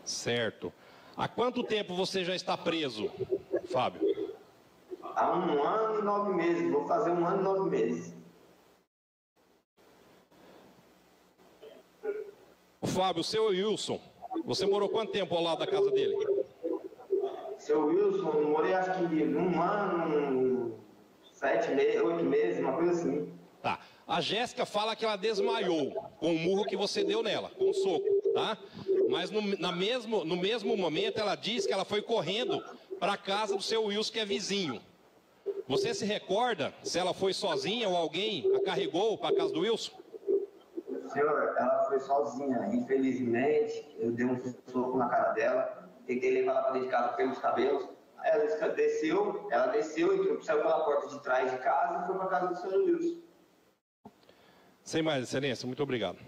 [SPEAKER 5] Certo. Há quanto tempo você já está preso, Fábio?
[SPEAKER 3] Há 1 ano e 9 meses, vou fazer 1 ano e 9 meses.
[SPEAKER 5] Fábio, o seu Wilson, você morou quanto tempo ao lado da casa dele?
[SPEAKER 3] Seu Wilson, eu morei acho que 1 ano, 7 meses, 8 meses, uma coisa assim.
[SPEAKER 5] Tá. A Jéssica fala que ela desmaiou com o murro que você deu nela, com o soco, tá? Mas no mesmo momento ela diz que ela foi correndo para a casa do seu Wilson, que é vizinho. Você se recorda se ela foi sozinha ou alguém a carregou para a casa do Wilson?
[SPEAKER 3] Senhor, ela foi sozinha. Infelizmente, eu dei um soco na cara dela, tentei levar ela para dentro de casa pelos cabelos. Ela desceu, entrou, saiu pela porta de trás de casa e foi para a casa do senhor Wilson.
[SPEAKER 5] Sem mais, excelência, muito obrigado.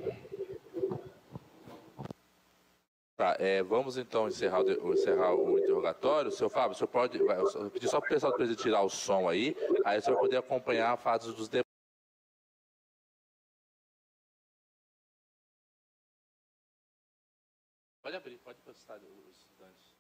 [SPEAKER 4] Tá, vamos então encerrar o interrogatório. Seu Fábio, o senhor pode. Eu pedi só para o pessoal do presídio tirar o som aí o senhor vai poder acompanhar a fase dos debates. Pode abrir, pode postar os estudantes.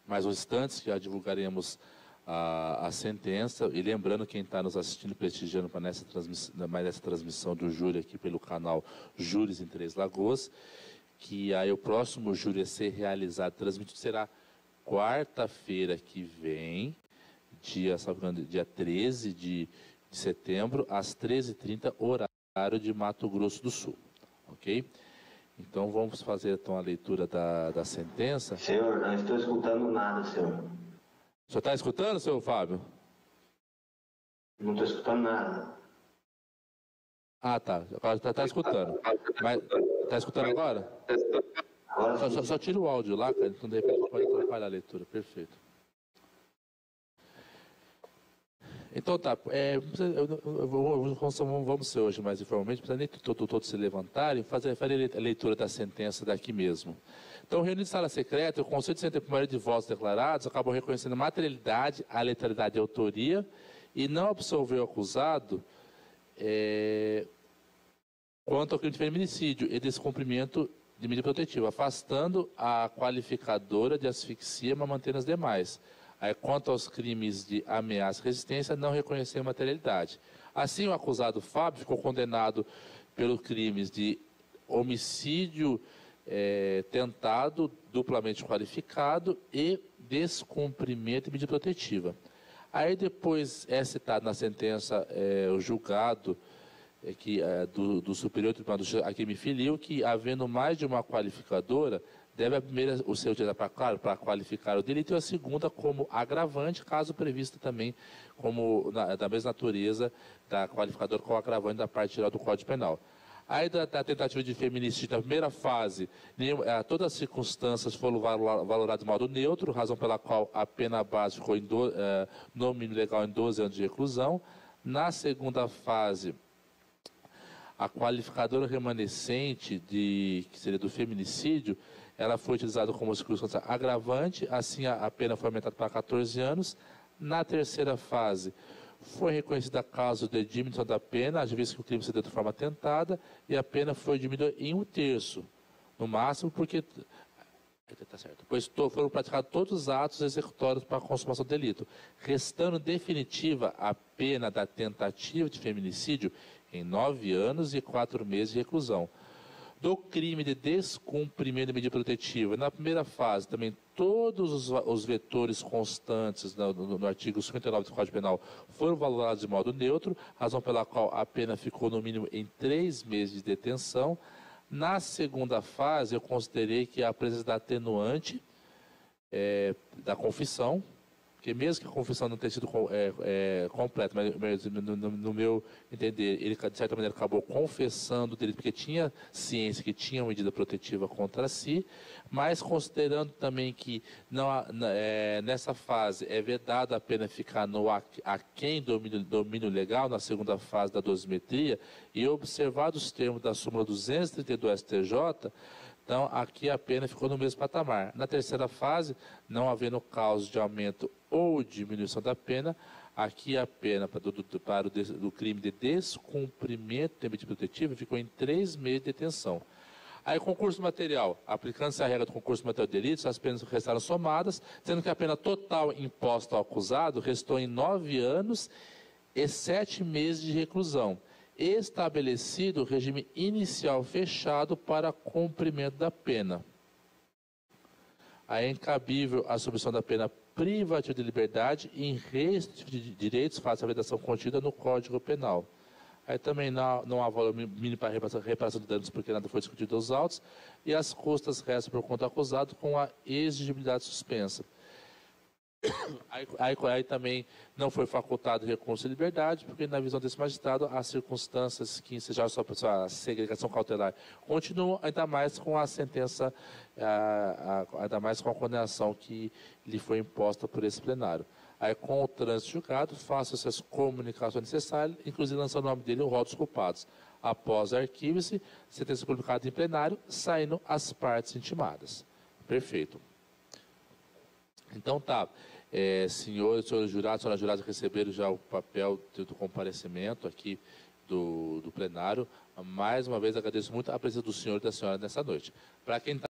[SPEAKER 4] Mais uns instantes, já divulgaremos a sentença. E lembrando quem está nos assistindo, prestigiando para mais essa transmissão do júri aqui pelo canal Júris em Três Lagoas, que aí o próximo júri a ser realizado, transmitido, será quarta-feira que vem, dia 13 de setembro, às 13h30, horário de Mato Grosso do Sul. Ok? Então vamos fazer então a leitura da sentença.
[SPEAKER 3] Senhor, não estou escutando nada, senhor.
[SPEAKER 4] O senhor está escutando, senhor Fábio?
[SPEAKER 3] Não estou escutando nada.
[SPEAKER 4] Ah, tá. Agora está escutando. Mas está escutando agora? Só tira o áudio lá, cara. Então de repente pode atrapalhar a leitura. Perfeito. Então tá, vamos ser hoje mais informalmente, não precisa nem todos se levantarem, fazer a leitura da sentença daqui mesmo. Então, reunido em sala secreta, o Conselho de Centro Primário de Votos declarados acabou reconhecendo materialidade, a letralidade e a autoria e não absolveu o acusado quanto ao crime de feminicídio e descumprimento de medida protetiva, afastando a qualificadora de asfixia, mas mantendo as demais. Aí, quanto aos crimes de ameaça e resistência, não reconheceu materialidade. Assim, o acusado Fábio ficou condenado pelos crimes de homicídio tentado, duplamente qualificado e descumprimento de medida protetiva. Aí depois é citado na sentença o julgado do Superior Tribunal a que me filiu, que havendo mais de uma qualificadora, deve a primeira o ser utilizada para qualificar o delito e a segunda como agravante, caso prevista também como da mesma natureza da qualificadora com agravante da parte geral do Código Penal. Aí da tentativa de feminicídio, na primeira fase, todas as circunstâncias foram valoradas de modo neutro, razão pela qual a pena base ficou no mínimo legal em 12 anos de reclusão. Na segunda fase, a qualificadora remanescente, que seria do feminicídio, ela foi utilizada como circunstância agravante, assim a pena foi aumentada para 14 anos. Na terceira fase, foi reconhecida a causa de diminuição da pena, às vezes que o crime se deu de forma tentada, e a pena foi diminuída em 1/3, no máximo, porque tá certo, pois foram praticados todos os atos executórios para a consumação do delito, restando definitiva a pena da tentativa de feminicídio em 9 anos e 4 meses de reclusão. Do crime de descumprimento de medida protetiva, na primeira fase, também todos os vetores constantes no artigo 59 do Código Penal foram valorados de modo neutro, razão pela qual a pena ficou no mínimo em 3 meses de detenção. Na segunda fase, eu considerei que a presença da atenuante da confissão, porque mesmo que a confissão não tenha sido completa, mas no meu entender, ele de certa maneira acabou confessando o delito, porque tinha ciência que tinha uma medida protetiva contra si, mas considerando também que nessa fase é vedado a pena ficar no aquém do domínio legal, na segunda fase da dosimetria, e observados os termos da súmula 232 do STJ, então, aqui a pena ficou no mesmo patamar. Na terceira fase, não havendo causa de aumento ou diminuição da pena, aqui a pena para o crime de descumprimento de medida protetiva ficou em 3 meses de detenção. Aí, concurso material. Aplicando-se a regra do concurso material de delitos, as penas restaram somadas, sendo que a pena total imposta ao acusado restou em 9 anos e 7 meses de reclusão. Estabelecido o regime inicial fechado para cumprimento da pena. Aí é incabível a submissão da pena privativa de liberdade e restritiva de direitos face à vedação contida no Código Penal. Aí também não há valor mínimo para reparação de danos porque nada foi discutido aos autos e as custas restam por conta do acusado com a exigibilidade suspensa. Aí também não foi facultado recurso de liberdade, porque na visão desse magistrado as circunstâncias que ensejaram a segregação cautelar continuam, ainda mais com a sentença, ainda mais com a condenação que lhe foi imposta por esse plenário. Aí com o trânsito julgado, faça as comunicações necessárias, inclusive lançando o nome dele e o rol dos culpados. Após arquivo-se, sentença publicada em plenário, saindo as partes intimadas. Perfeito. Então tá, senhores jurados, senhoras juradas receberam já o papel do comparecimento aqui do plenário. Mais uma vez agradeço muito a presença do senhor e da senhora nessa noite. Para quem tá